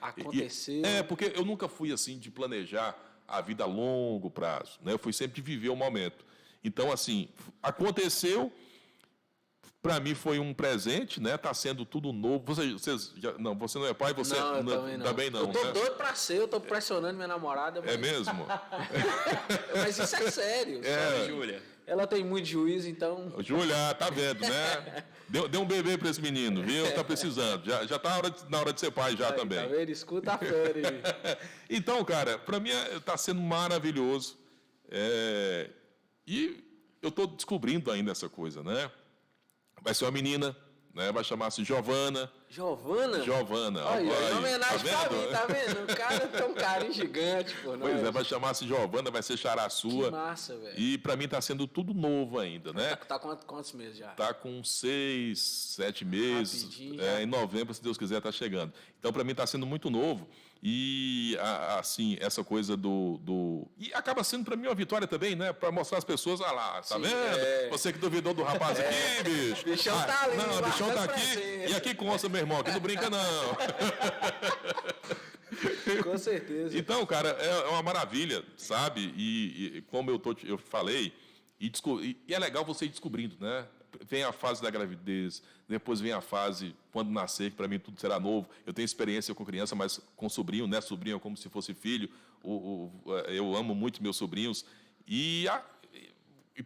A: Aconteceu.
B: Porque eu nunca fui assim de planejar a vida a longo prazo, né? Eu fui sempre de viver o momento. Então, assim, aconteceu, para mim foi um presente, né? Tá sendo tudo novo. Você não é pai, você
A: não, eu também não.
B: Também não.
A: Eu tô
B: né?
A: doido para ser, eu tô pressionando minha namorada. Mas...
B: É mesmo?
A: Mas isso é sério.
C: Sabe, Júlia?
A: Ela tem muito juízo, então...
B: Júlia, tá vendo, né? Deu um bebê para esse menino, viu? Tá precisando. Já tá na hora de ser pai já também.
A: Tá vendo? Escuta a fera aí.
B: Então, cara, para mim tá sendo maravilhoso. E eu tô descobrindo ainda essa coisa, né? Vai ser uma menina, né? Vai chamar-se Giovana.
A: Giovana? Olha, em homenagem pra mim, tá vendo? O cara tem um carinho gigante por nós.
B: Pois é, vai chamar-se Giovana, vai ser xará sua.
A: Que massa, velho.
B: E para mim tá sendo tudo novo ainda, né?
A: Tá com quantos meses já?
B: Tá com 6, 7 meses.
A: Rapidinho,
B: em novembro, se Deus quiser, tá chegando. Então, para mim tá sendo muito novo. E, assim, essa coisa E acaba sendo para mim uma vitória também, né? Para mostrar às pessoas, lá, tá vendo? Você que duvidou do rapaz aqui, bicho.
A: Bichão tá ali.
B: Não, o bichão tá aqui.
A: Presença.
B: E aqui consta, meu irmão, aqui não brinca, não.
A: Com certeza.
B: Então, cara, é uma maravilha, sabe? E como eu falei, e é legal você ir descobrindo, né? Vem a fase da gravidez, depois vem a fase quando nascer, que para mim tudo será novo. Eu tenho experiência com criança, mas com sobrinho, né? Sobrinho é como se fosse filho. Eu amo muito meus sobrinhos. E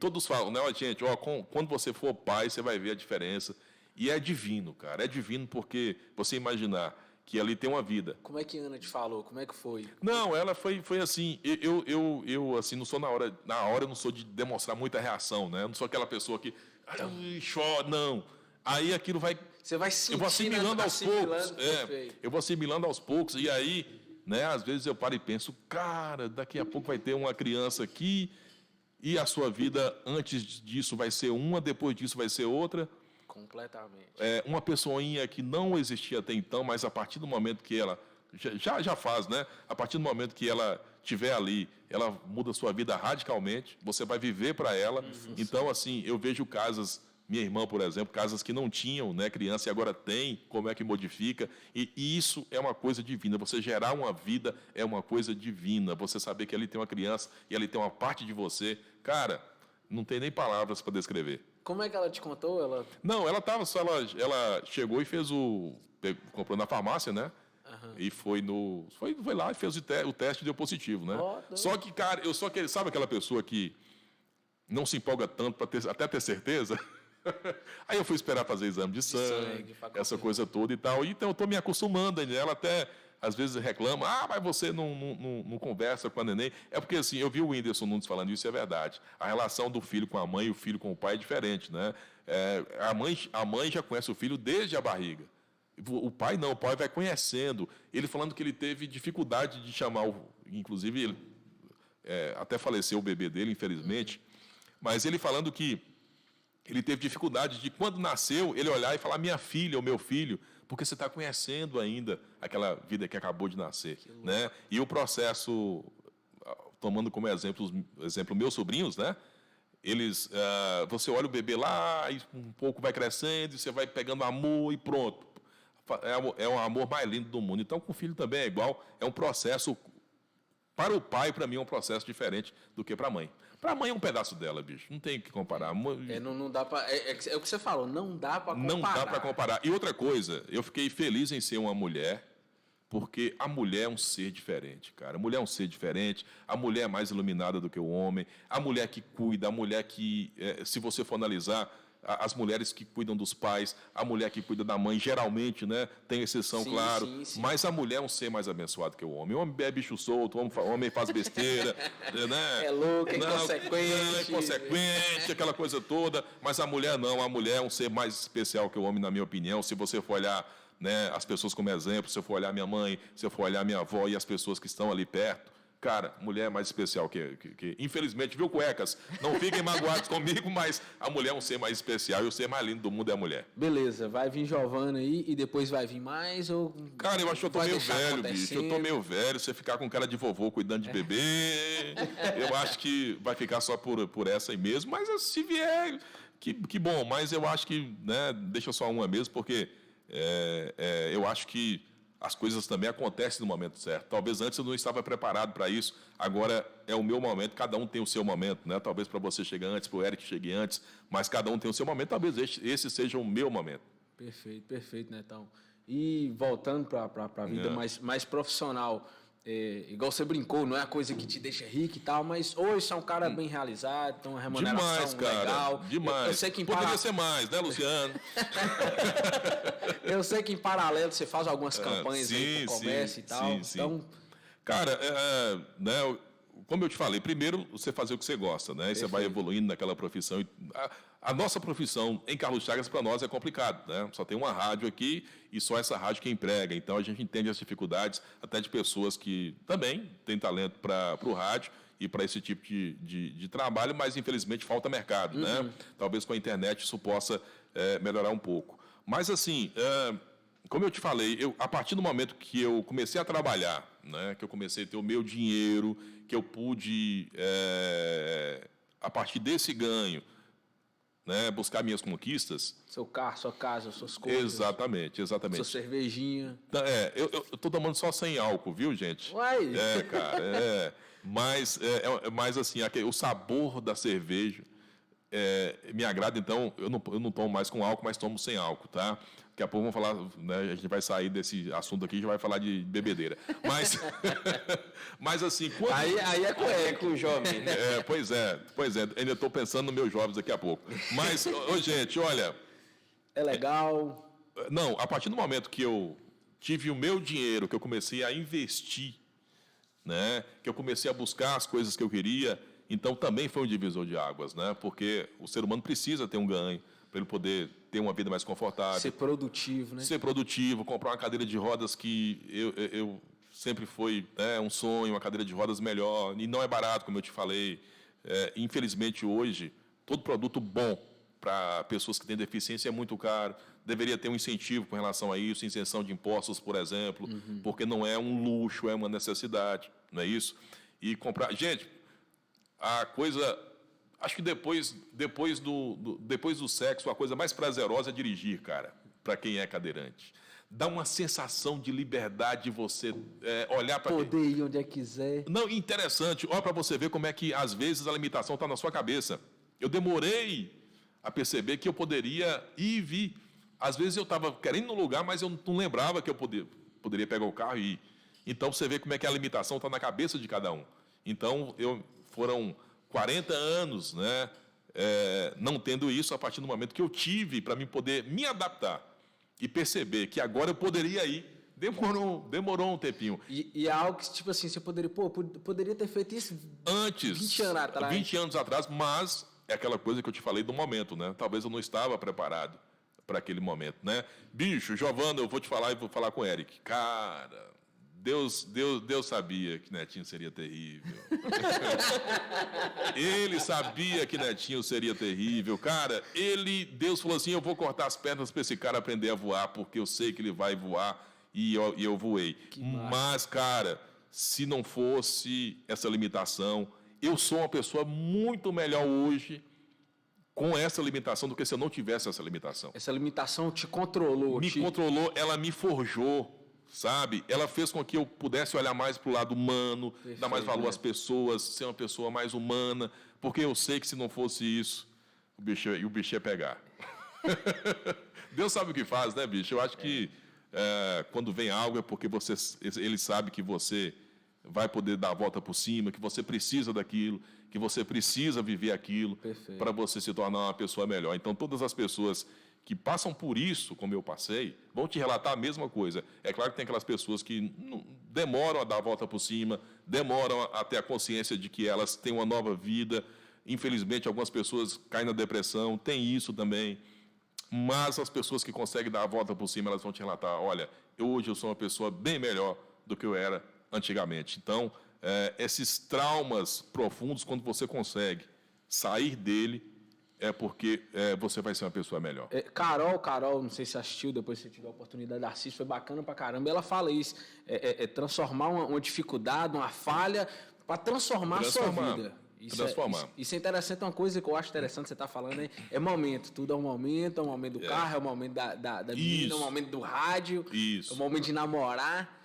B: todos falam, né? Gente, quando você for pai, você vai ver a diferença. E é divino, cara. É divino porque você imaginar que ali tem uma vida.
A: Como é que a Ana te falou? Como é que foi?
B: Não, ela foi assim. Eu assim, não sou na hora eu não sou de demonstrar muita reação, né? Eu não sou aquela pessoa que chora, não. Aí aquilo vai.
A: Você vai sentindo,
B: eu vou assimilando aos poucos.
A: Perfeito.
B: Eu vou assimilando aos poucos. E aí, né? Às vezes eu paro e penso, cara, daqui a pouco vai ter uma criança aqui e a sua vida antes disso vai ser uma, depois disso vai ser outra.
A: Completamente.
B: Uma pessoinha que não existia até então, mas a partir do momento que ela já faz, né? A partir do momento que ela estiver ali, ela muda a sua vida radicalmente, você vai viver para ela. Então, assim, eu vejo casas, minha irmã, por exemplo, casas que não tinham, né, criança e agora tem, como é que modifica? E isso é uma coisa divina. Você gerar uma vida é uma coisa divina. Você saber que ali tem uma criança e ali tem uma parte de você, cara, não tem nem palavras para descrever.
A: Como é que ela te contou?
B: Não, ela chegou e fez comprou na farmácia, né? E foi lá e fez o teste e deu positivo, né? Só que, cara, sabe aquela pessoa que não se empolga tanto para até ter certeza? Aí eu fui esperar fazer exame de sangue, essa coisa toda e tal. Então eu estou me acostumando ainda. Ela até às vezes reclama, mas você não conversa com a neném. É porque, assim, eu vi o Whindersson Nunes falando isso, é verdade. A relação do filho com a mãe e o filho com o pai é diferente, né? A mãe já conhece o filho desde a barriga. O pai não, o pai vai conhecendo. Ele falando que ele teve dificuldade de chamar, inclusive, ele até faleceu o bebê dele, infelizmente, mas ele falando que ele teve dificuldade de, quando nasceu, ele olhar e falar minha filha ou meu filho, porque você está conhecendo ainda aquela vida que acabou de nascer, né? E o processo, tomando como exemplo meus sobrinhos, né? Eles, você olha o bebê lá, e um pouco vai crescendo, e você vai pegando amor e pronto. É o amor mais lindo do mundo. Então, com o filho também é igual, é um processo. Para o pai, para mim, é um processo diferente do que para a mãe. Para a mãe é um pedaço dela, bicho. Não tem o que comparar.
A: Não dá para. É o que você falou, não dá para comparar.
B: Não dá para comparar. E outra coisa, eu fiquei feliz em ser uma mulher, porque a mulher é um ser diferente, cara. A mulher é um ser diferente, a mulher é mais iluminada do que o homem, a mulher que cuida, a mulher que, se você for analisar, as mulheres que cuidam dos pais, a mulher que cuida da mãe, geralmente, né? Tem exceção,
A: Sim,
B: claro.
A: sim.
B: Mas a mulher é um ser mais abençoado que o homem. O homem é bicho solto, o homem faz besteira, né?
A: É louco, é inconsequente.
B: É inconsequente, aquela coisa toda. Mas a mulher não, a mulher é um ser mais especial que o homem, na minha opinião. Se você for olhar, né, as pessoas como exemplo, se eu for olhar minha mãe, se eu for olhar minha avó e as pessoas que estão ali perto, cara, mulher é mais especial que infelizmente, viu, cuecas? Não fiquem magoados comigo, mas a mulher é um ser mais especial e o ser mais lindo do mundo é a mulher.
A: Beleza, vai vir Giovana aí e depois vai vir mais ou...
B: Cara, eu acho que eu tô
A: vai
B: meio
A: deixar
B: velho, bicho. Eu tô
A: acontecendo?
B: meio velho. Você ficar com cara de vovô cuidando de bebê, eu acho que vai ficar só por essa aí mesmo. Mas se vier, que bom. Mas eu acho que, né, deixa só uma mesmo, porque eu acho que as coisas também acontecem no momento certo. Talvez antes eu não estava preparado para isso, agora é o meu momento, cada um tem o seu momento, né? Talvez para você chegue antes, para o Eric chegue antes, mas cada um tem o seu momento, talvez esse seja o meu momento.
A: Perfeito, Netão. E voltando para a vida mais profissional, igual você brincou, não é a coisa que te deixa rico e tal, mas hoje você é um cara bem realizado, tem uma remuneração
B: demais, cara,
A: legal.
B: Demais.
A: Eu sei que
B: poderia ser mais, né, Luciano?
A: Eu sei que em paralelo você faz algumas campanhas aí pro comércio e tal.
B: Sim.
A: Então,
B: cara, né, como eu te falei, primeiro você fazer o que você gosta, né? E você vai evoluindo naquela profissão. A nossa profissão em Carlos Chagas, para nós, é complicado, né? Só tem uma rádio aqui e só essa rádio que emprega. Então, a gente entende as dificuldades até de pessoas que também têm talento para o rádio e para esse tipo de trabalho, mas, infelizmente, falta mercado, né? Talvez com a internet isso possa melhorar um pouco. Mas, assim, como eu te falei, a partir do momento que eu comecei a trabalhar, né, que eu comecei a ter o meu dinheiro, que eu pude, a partir desse ganho, né, buscar minhas conquistas.
A: Seu carro, sua casa, suas coisas.
B: Exatamente.
A: Sua cervejinha.
B: Eu estou tomando só sem álcool, viu, gente?
A: Uai!
B: Cara. Mas assim, o sabor da cerveja me agrada, então eu não tomo mais com álcool, mas tomo sem álcool, tá? Daqui a pouco vamos falar, né, a gente vai sair desse assunto aqui e já vai falar de bebedeira. Mas assim...
A: Aí é
C: com o jovem.
B: Pois é. Ainda estou pensando nos meus jovens daqui a pouco. Mas, gente, olha...
A: É legal.
B: Não, a partir do momento que eu tive o meu dinheiro, que eu comecei a investir, né, que eu comecei a buscar as coisas que eu queria, então também foi um divisor de águas, né? Porque o ser humano precisa ter um ganho para ele poder ter uma vida mais confortável.
A: Ser produtivo, né?
B: Ser produtivo, comprar uma cadeira de rodas que eu sempre foi, né, um sonho, uma cadeira de rodas melhor, e não é barato, como eu te falei. Infelizmente, hoje, todo produto bom para pessoas que têm deficiência é muito caro. Deveria ter um incentivo com relação a isso, isenção de impostos, por exemplo, porque não é um luxo, é uma necessidade, não é isso? E comprar... Gente, a coisa... Acho que depois do sexo, a coisa mais prazerosa é dirigir, cara, para quem é cadeirante. Dá uma sensação de liberdade de você olhar para...
A: Poder ir onde quiser.
B: Não, interessante. Olha para você ver como é que, às vezes, a limitação está na sua cabeça. Eu demorei a perceber que eu poderia ir e vir. Às vezes eu estava querendo ir no lugar, mas eu não lembrava que eu poderia pegar o carro e ir. Então, você vê como é que a limitação está na cabeça de cada um. Então, foram 40 anos, né, não tendo isso, a partir do momento que eu tive para mim poder me adaptar e perceber que agora eu poderia ir. Demorou um tempinho.
A: E é algo que, tipo assim, você poderia ter feito isso
B: antes,
A: 20 anos atrás.
B: 20 anos atrás, mas é aquela coisa que eu te falei do momento, né? Talvez eu não estava preparado para aquele momento, né? Bicho, Giovana, eu vou te falar e vou falar com o Eric. Cara, Deus sabia que Netinho seria terrível. Ele sabia que Netinho seria terrível. Cara, Deus falou assim, eu vou cortar as pernas para esse cara aprender a voar, porque eu sei que ele vai voar, e eu voei. Mas, cara, se não fosse essa limitação, eu sou uma pessoa muito melhor hoje com essa limitação do que se eu não tivesse essa limitação.
A: Essa limitação te controlou.
B: Me controlou, ela me forjou. Sabe? Ela fez com que eu pudesse olhar mais para o lado humano, dar mais valor às pessoas, ser uma pessoa mais humana, porque eu sei que se não fosse isso, o bicho ia pegar. Deus sabe o que faz, né, bicho? Eu acho que quando vem algo é porque ele sabe que você vai poder dar a volta por cima, que você precisa daquilo, que você precisa viver aquilo para você se tornar uma pessoa melhor. Então, todas as pessoas que passam por isso, como eu passei, vão te relatar a mesma coisa. É claro que tem aquelas pessoas que demoram a dar a volta por cima, demoram a ter a consciência de que elas têm uma nova vida. Infelizmente, algumas pessoas caem na depressão, tem isso também. Mas as pessoas que conseguem dar a volta por cima, elas vão te relatar, olha, hoje eu sou uma pessoa bem melhor do que eu era antigamente. Então, esses traumas profundos, quando você consegue sair dele, é porque você vai ser uma pessoa melhor.
A: Carol, não sei se assistiu, depois se tiver a oportunidade de assistir, foi bacana pra caramba. Ela fala isso, transformar uma dificuldade, uma falha, para transformar a sua vida. Isso é interessante, uma coisa que eu acho interessante você estar falando, é momento. Tudo é um momento do carro, é o momento da menina, é o momento do rádio, é o momento de namorar.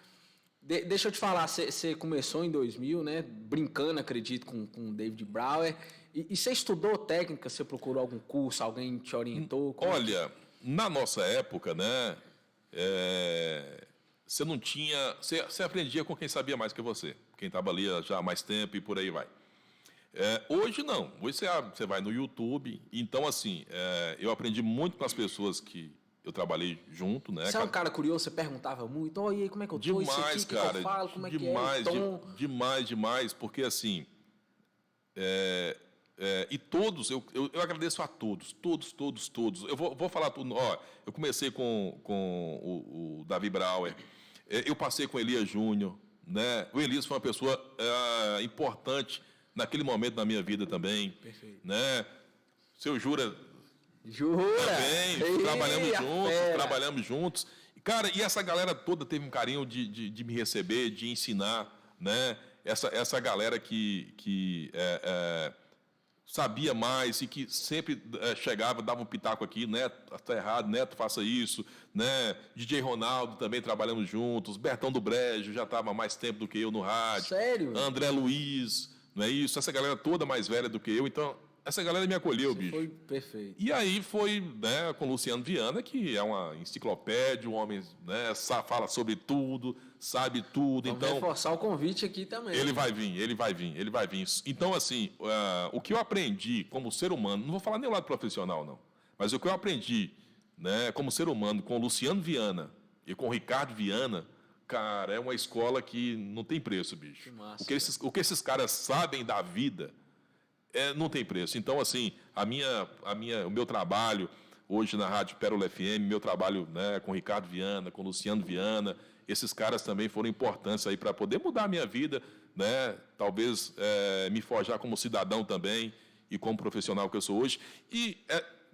A: Deixa eu te falar, você começou em 2000, né? Brincando, acredito, com o David Brower. E você estudou técnica? Você procurou algum curso? Alguém te orientou?
B: Olha, na nossa época, né? Você não tinha... Você aprendia com quem sabia mais que você. Quem estava ali já há mais tempo e por aí vai. Hoje não. Hoje você vai no YouTube. Então, assim, eu aprendi muito com as pessoas que eu trabalhei junto, né?
A: Você é um cara curioso, você perguntava muito, e aí, como é que eu tô?
B: Demais,
A: isso aqui,
B: cara.
A: que eu falo, como
B: demais,
A: é que é o tom?
B: Demais, porque assim... e todos, eu agradeço a todos. Eu vou falar tudo. Eu comecei com o Davi Brauer, eu passei com o Elias Júnior, né? O Elias foi uma pessoa importante naquele momento na minha vida também.
A: Perfeito.
B: Né? Seu Jura
A: também,
B: trabalhamos juntos. Cara, e essa galera toda teve um carinho de me receber, de ensinar, né? Essa galera que sabia mais e que sempre chegava, dava um pitaco aqui, Neto, está errado, Neto, faça isso, né? DJ Ronaldo também trabalhamos juntos, Bertão do Brejo já estava mais tempo do que eu no rádio.
A: Sério?
B: André Luiz, não é isso? Essa galera toda mais velha do que eu, então essa galera me acolheu, bicho.
A: Foi perfeito.
B: E aí foi, né, com o Luciano Viana, que é uma enciclopédia, um homem, né, fala sobre tudo, sabe tudo.
A: Vamos
B: então
A: reforçar o convite aqui também.
B: Ele vai vir. Então, assim, o que eu aprendi como ser humano, não vou falar nem o lado profissional, não, mas o que eu aprendi, né, como ser humano com o Luciano Viana e com o Ricardo Viana, cara, é uma escola que não tem preço, bicho.
A: Que massa,
B: o que esses caras sabem da vida não tem preço. Então, assim, o meu trabalho hoje na Rádio Pérola FM, meu trabalho, né, com o Ricardo Viana, com o Luciano Viana, esses caras também foram importantes aí para poder mudar a minha vida, né? Talvez me forjar como cidadão também e como profissional que eu sou hoje. E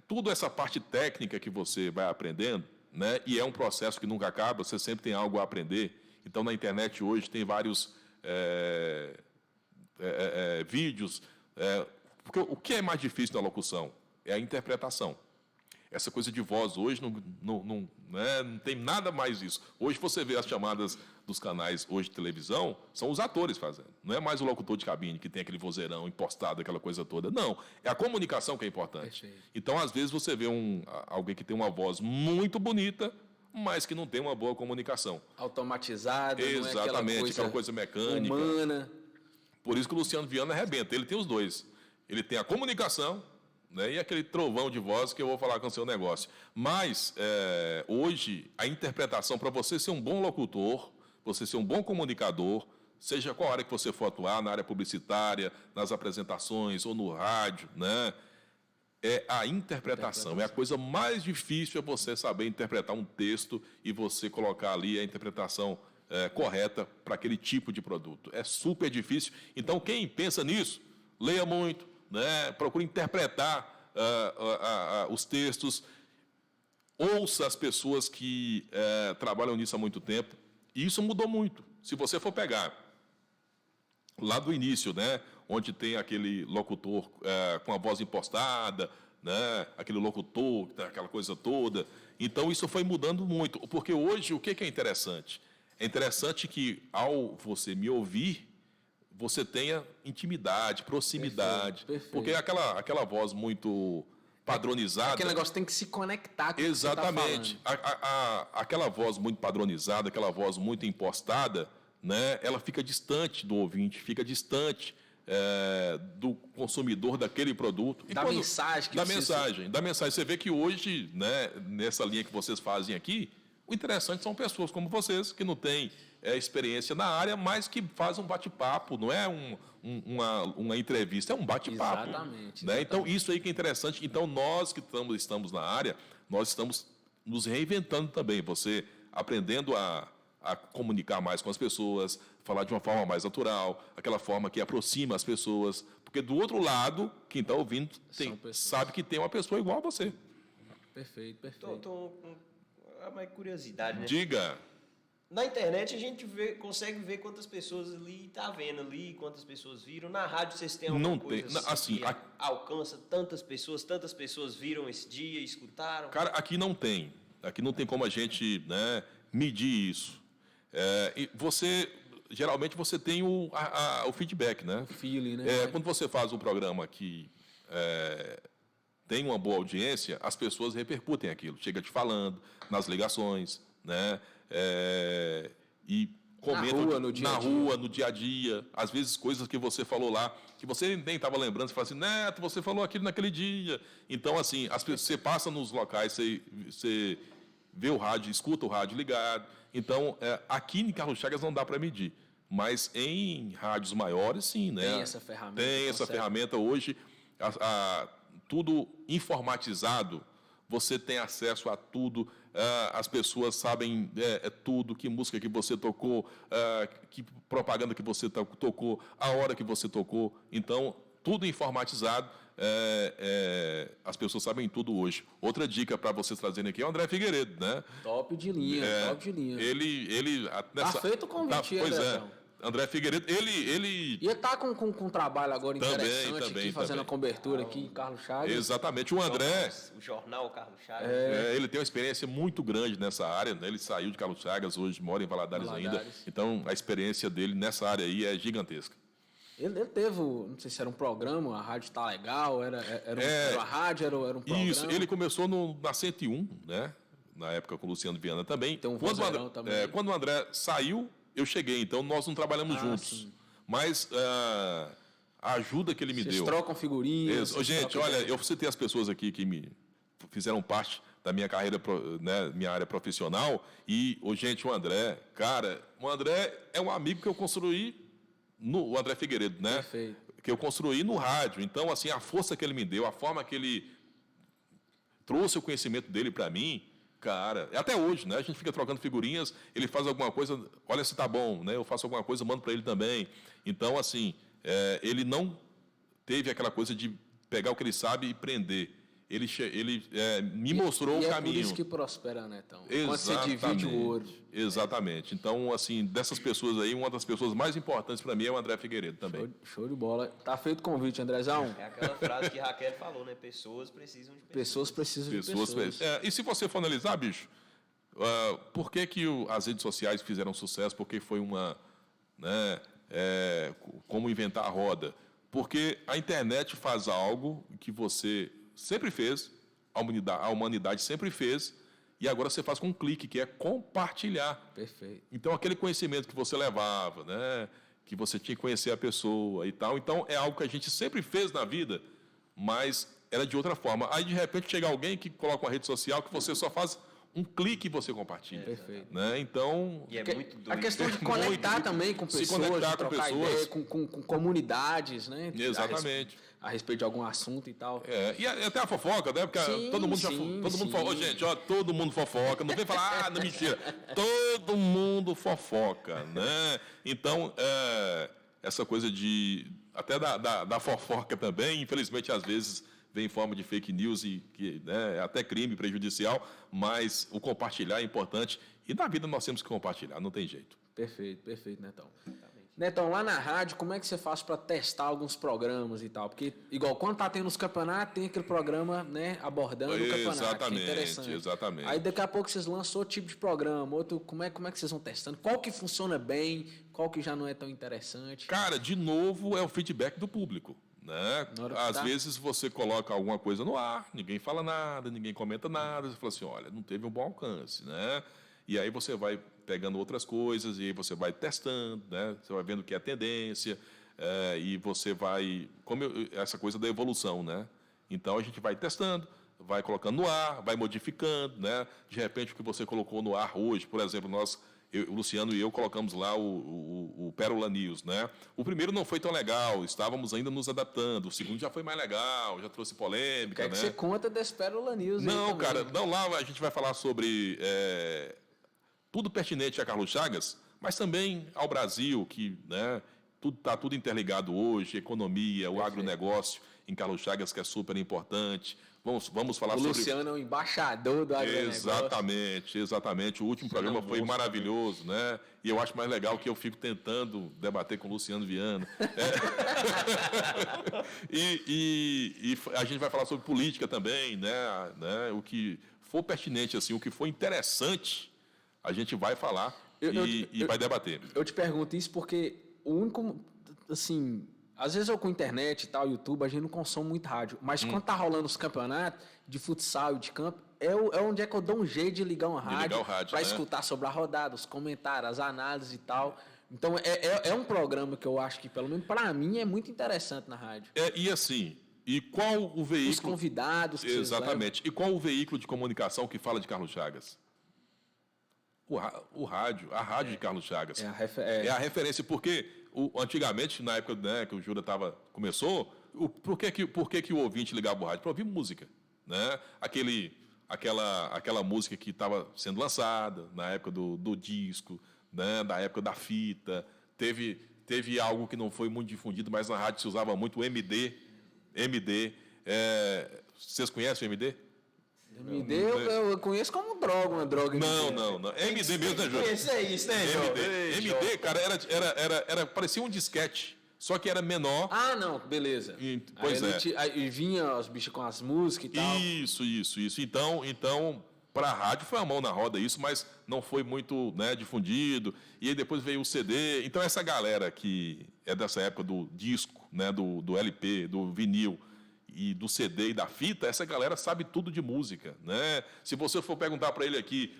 B: tudo essa parte técnica que você vai aprendendo, né? E é um processo que nunca acaba, você sempre tem algo a aprender. Então, na internet hoje tem vários vídeos. Porque o que é mais difícil na locução é a interpretação. Essa coisa de voz hoje não tem nada mais isso. Hoje você vê as chamadas dos canais hoje de televisão, são os atores fazendo. Não é mais o locutor de cabine que tem aquele vozeirão impostado, aquela coisa toda. Não, é a comunicação que é importante.
A: Perfeito.
B: Então, às vezes, você vê alguém que tem uma voz muito bonita, mas que não tem uma boa comunicação.
A: Automatizada,
B: exatamente,
A: não é
B: aquela coisa mecânica.
A: Humana.
B: Por isso que o Luciano Viana arrebenta. Ele tem os dois. Ele tem a comunicação, né, e aquele trovão de voz que eu vou falar com o seu negócio. Mas, hoje, a interpretação, para você ser um bom locutor, você ser um bom comunicador, seja qual área que você for atuar, na área publicitária, nas apresentações ou no rádio, né, é a interpretação. É a coisa mais difícil, é você saber interpretar um texto e você colocar ali a interpretação correta para aquele tipo de produto. É super difícil. Então, quem pensa nisso, leia muito, né? Procure interpretar os textos, ouça as pessoas que trabalham nisso há muito tempo. E isso mudou muito. Se você for pegar lá do início, né, onde tem aquele locutor com a voz impostada, né, aquele locutor, aquela coisa toda. Então, isso foi mudando muito. Porque hoje, o que é interessante? É interessante que, ao você me ouvir, você tenha intimidade, proximidade.
A: Perfeito.
B: Porque aquela voz muito padronizada...
A: Aquele negócio tem que se conectar com
B: exatamente.
A: o que você tá falando.
B: Aquela voz muito padronizada, aquela voz muito impostada, né, ela fica distante do ouvinte, fica distante do consumidor daquele produto. E
A: mensagem que
B: da mensagem. Você vê que hoje, né, nessa linha que vocês fazem aqui, o interessante são pessoas como vocês, que não têm experiência na área, mas que fazem um bate-papo, não é uma entrevista, é um bate-papo.
A: Exatamente.
B: Né? Então, isso aí que é interessante. Então, nós que estamos na área, nós estamos nos reinventando também. Você aprendendo a comunicar mais com as pessoas, falar de uma forma mais natural, aquela forma que aproxima as pessoas. Porque, do outro lado, quem está ouvindo sabe que tem uma pessoa igual a você.
A: Perfeito.
C: Tô com uma curiosidade, né?
B: Diga.
C: Na internet a gente consegue ver quantas pessoas ali tá vendo ali, quantas pessoas viram. Na rádio vocês têm alguma coisa
B: assim,
C: que alcança tantas pessoas viram esse dia, escutaram?
B: Cara, aqui não tem como a gente, né, medir isso. E geralmente você tem o feedback, né?
A: O feeling, né?
B: Quando você faz um programa que tem uma boa audiência, as pessoas repercutem aquilo, chega te falando nas ligações, né? E comentam na rua, no dia a dia, às vezes coisas que você falou lá, que você nem estava lembrando, você fala assim, Neto, você falou aquilo naquele dia. Então, assim, você passa nos locais, você vê o rádio, escuta o rádio ligado. Então, aqui em Carlos Chagas não dá para medir, mas em rádios maiores, sim, né?
A: Tem essa ferramenta.
B: Tem essa ferramenta hoje, tudo informatizado, você tem acesso a tudo, as pessoas sabem tudo, que música que você tocou, que propaganda que você tocou, a hora que você tocou. Então, tudo informatizado, as pessoas sabem tudo hoje. Outra dica para vocês trazerem aqui é o André Figueiredo, né?
A: Top de linha.
B: Tá
A: feito o convite,
B: pois André Figueiredo, ele...
A: Ia estar com um trabalho agora interessante
B: também,
A: fazendo a cobertura aqui em Carlos Chagas.
B: Exatamente. O André...
C: O jornal Carlos Chagas.
B: Ele tem uma experiência muito grande nessa área, né? Ele saiu de Carlos Chagas, hoje mora em Valadares ainda. Então, a experiência dele nessa área aí é gigantesca.
A: Ele teve, não sei se era um programa, a rádio Tá Legal, era uma rádio, era um programa.
B: Isso, ele começou na 101, né? Na época com o Luciano Viana também.
A: Tem um vozeirão também.
B: Quando o André saiu, eu cheguei, então nós não trabalhamos juntos. Sim. Mas a ajuda que ele me deu...
A: Vocês trocam figurinhas...
B: Gente, olha, eu citei as pessoas aqui que me fizeram parte da minha carreira, né, minha área profissional, e, gente, o André é um amigo que eu construí, o André Figueiredo, né?
A: Perfeito.
B: Que eu construí no rádio. Então, assim, a força que ele me deu, a forma que ele trouxe o conhecimento dele para mim... Cara, até hoje, né? A gente fica trocando figurinhas, ele faz alguma coisa, olha se tá bom, né? Eu faço alguma coisa, mando para ele também. Então, assim, ele não teve aquela coisa de pegar o que ele sabe e prender. Ele me mostrou o caminho.
A: É por isso que prospera, né, então?
B: Exatamente.
A: Quando você divide o ouro.
B: Exatamente. Então, assim, dessas pessoas aí, uma das pessoas mais importantes para mim é o André Figueiredo também.
A: Show de bola. Tá feito o convite, Andrezão.
C: É aquela frase que Raquel falou, né? Pessoas precisam de pessoas.
A: Pessoas precisam de pessoas.
B: E se você for analisar, bicho, por que as redes sociais fizeram sucesso? Porque foi como inventar a roda. Porque a internet faz algo que você sempre fez, a humanidade sempre fez, e agora você faz com um clique, que é compartilhar.
A: Perfeito.
B: Então, aquele conhecimento que você levava, né, que você tinha que conhecer a pessoa e tal, então é algo que a gente sempre fez na vida, mas era de outra forma. Aí, de repente, chega alguém que coloca uma rede social que você só faz um clique e você compartilha.
A: Perfeito.
B: Né? Então...
C: E é muito doido.
A: A questão de conectar também com pessoas, de trocar ideia, com comunidades, né?
B: Exatamente.
A: A respeito de algum assunto e tal.
B: E até a fofoca, né? Porque todo mundo fofoca. Gente, todo mundo fofoca. Não vem falar, não, mentira. Todo mundo fofoca, né? Então, essa coisa até da fofoca também, infelizmente, às vezes, vem em forma de fake news e que é até crime prejudicial, mas o compartilhar é importante. E na vida nós temos que compartilhar, não tem jeito.
A: Perfeito, Netão. Netão, lá na rádio, como é que você faz para testar alguns programas e tal? Porque, igual, quando tá tendo os campeonatos, tem aquele programa, né, abordando o campeonato, que é interessante.
B: Exatamente.
A: Aí, daqui a pouco, vocês lançam outro tipo de programa, como é que vocês vão testando? Qual que funciona bem, qual que já não é tão interessante?
B: Cara, de novo, é o feedback do público. Né? Às vezes você coloca alguma coisa no ar, ninguém fala nada, ninguém comenta nada, você fala assim, olha, não teve um bom alcance, né? E aí você vai pegando outras coisas e aí você vai testando, né? Você vai vendo o que é a tendência e você vai... essa coisa da evolução, né? Então, a gente vai testando, vai colocando no ar, vai modificando, né? De repente, o que você colocou no ar hoje, por exemplo, o Luciano e eu colocamos lá o Pérola News, né? O primeiro não foi tão legal, estávamos ainda nos adaptando. O segundo já foi mais legal, já trouxe polêmica,
A: Quer que você conta desse Pérola News
B: Não,
A: aí também.
B: cara, não, lá a gente vai falar sobre tudo pertinente a Carlos Chagas, mas também ao Brasil, que, né, está tudo interligado hoje, economia, o agronegócio em Carlos Chagas, que é super importante. Vamos falar sobre...
A: O Luciano é o embaixador do agronegócio.
B: Exatamente. O último programa foi maravilhoso, né? E eu acho mais legal que eu fico tentando debater com o Luciano Viana. E a gente vai falar sobre política também, né? O que for pertinente, assim, o que for interessante, a gente vai falar e vai debater.
A: Eu te pergunto isso porque o único, assim... Às vezes eu com internet e tal, YouTube, a gente não consome muito rádio. Mas quando tá rolando os campeonatos de futsal e de campo, é onde é que eu dou um jeito de ligar uma rádio para escutar sobre a rodada, os comentários, as análises e tal. Então, é um programa que eu acho que, pelo menos para mim, é muito interessante na rádio.
B: E assim, e qual o veículo...
A: Os convidados que
B: Exatamente. E qual o veículo de comunicação que fala de Carlos Chagas? O rádio, a rádio de Carlos Chagas. É a referência, porque antigamente, na época, né, que o Jura começou, por que o ouvinte ligava o rádio? Para ouvir música, né? Aquela música que estava sendo lançada na época do disco, né, da época da fita. Teve algo que não foi muito difundido, mas na rádio se usava muito o MD. Vocês conhecem o MD?
A: MD eu conheço como uma droga.
B: Não. MD mesmo, né, Júlio?
C: Isso é isso, né,
B: MD, cara, parecia um disquete, só que era menor.
A: Ah, não, beleza.
B: Pois
A: aí vinha os bichos com as músicas e tal.
B: Isso. Então, para a rádio foi a mão na roda isso, mas não foi muito, né, difundido. E aí depois veio o CD. Então, essa galera que é dessa época do disco, né, do LP, do vinil, e do CD e da fita, essa galera sabe tudo de música, né? Se você for perguntar para ele aqui,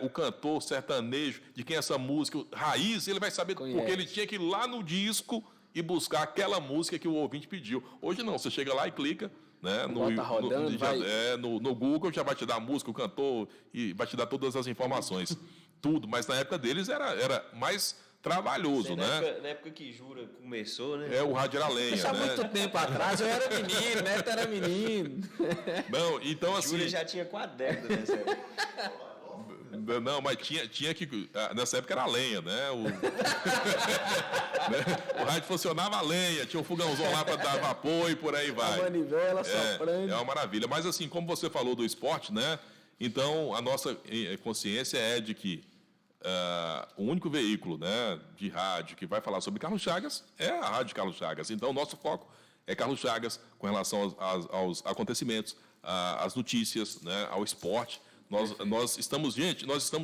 B: o cantor sertanejo, de quem é essa música, raiz, ele vai saber, porque ele tinha que ir lá no disco e buscar aquela música que o ouvinte pediu. Hoje não, você chega lá e clica, né? No Google já vai te dar a música, o cantor, e vai te dar todas as informações. Tudo, mas na época deles era mais trabalhoso, né?
C: Na época que Jura começou, né?
B: O rádio era lenha,
A: isso há muito tempo atrás, eu era menino, Neto era menino.
B: Não, então assim...
C: Jura já tinha 4 décadas nessa época.
B: Não, mas tinha que... Nessa época era lenha, né? O rádio funcionava a lenha, tinha um fogãozão lá para dar vapor e por aí vai.
A: A manivela soprando.
B: É uma maravilha. Mas assim, como você falou do esporte, né? Então, a nossa consciência é de que o único veículo, né, de rádio que vai falar sobre Carlos Chagas é a Rádio Carlos Chagas. Então, o nosso foco é Carlos Chagas com relação aos acontecimentos, às notícias, né, ao esporte. Nós estamos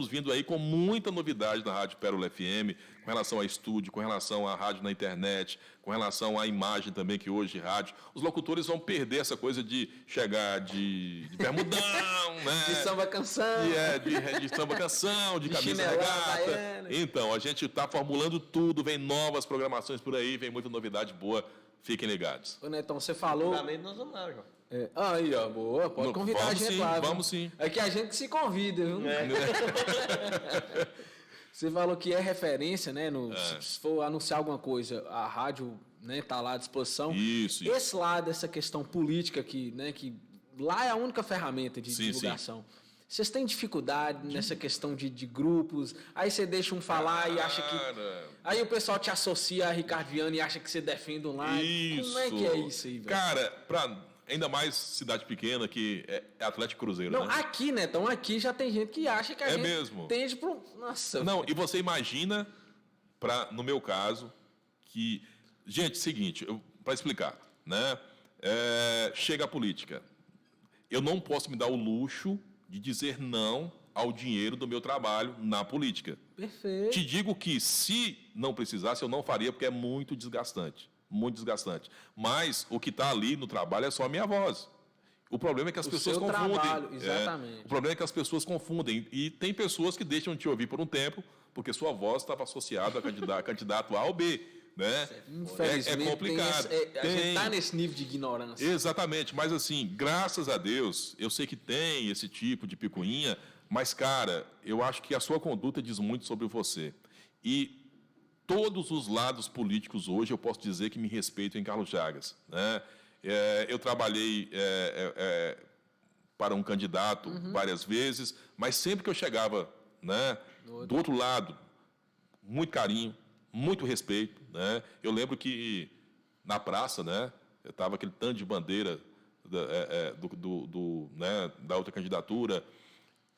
B: vindo aí com muita novidade na Rádio Pérola FM, com relação a estúdio, com relação à rádio na internet, com relação à imagem também, que hoje rádio. Os locutores vão perder essa coisa de chegar de bermudão, né?
A: De samba canção.
B: De samba canção, de camisa regata. Então, a gente está formulando tudo, vem novas programações por aí, vem muita novidade boa. Fiquem ligados.
A: Ô, Netão, você falou...
C: Nós vamos lá, João.
A: Aí, ó, boa. Pode convidar a gente lá.
B: Vamos sim.
A: É que a gente que se convida, viu? Você falou que é referência, né? Se for anunciar alguma coisa, a rádio, né, tá lá à disposição.
B: Isso.
A: Esse lado, essa questão política que lá é a única ferramenta de divulgação.
B: Sim.
A: Vocês têm dificuldade nessa questão de grupos? Aí você deixa um falar e acha que... Aí o pessoal te associa a Ricardo Viana e acha que você defende um lado.
B: Isso.
A: Como é que é isso aí, velho?
B: Cara, ainda mais cidade pequena, que é Atlético Cruzeiro,
A: Não,
B: né?
A: aqui, né? Então aqui já tem gente que acha que a gente
B: mesmo.
A: tende pro... Nossa.
B: Não, e você imagina, no meu caso, que... Gente, seguinte, para explicar, né? Chega a política. Eu não posso me dar o luxo de dizer não ao dinheiro do meu trabalho na política.
A: Perfeito.
B: Te digo que, se não precisasse, eu não faria, porque é muito desgastante. Muito desgastante. Mas o que está ali no trabalho é só a minha voz. O problema é que as pessoas
A: seu
B: confundem.
A: trabalho, exatamente.
B: O problema é que as pessoas confundem. E tem pessoas que deixam de te ouvir por um tempo, porque sua voz estava associada a candidato A ou B. Né?
A: Infelizmente,
B: é complicado.
A: A gente está nesse nível de ignorância.
B: Exatamente. Mas, assim, graças a Deus, eu sei que tem esse tipo de picuinha, mas, cara, eu acho que a sua conduta diz muito sobre você. E todos os lados políticos hoje, eu posso dizer que me respeitam em Carlos Chagas. Né? Eu trabalhei para um candidato várias vezes, mas sempre que eu chegava, né, do outro lado, muito carinho, muito respeito. Né? Eu lembro que na praça, né, estava aquele tanto de bandeira da outra candidatura,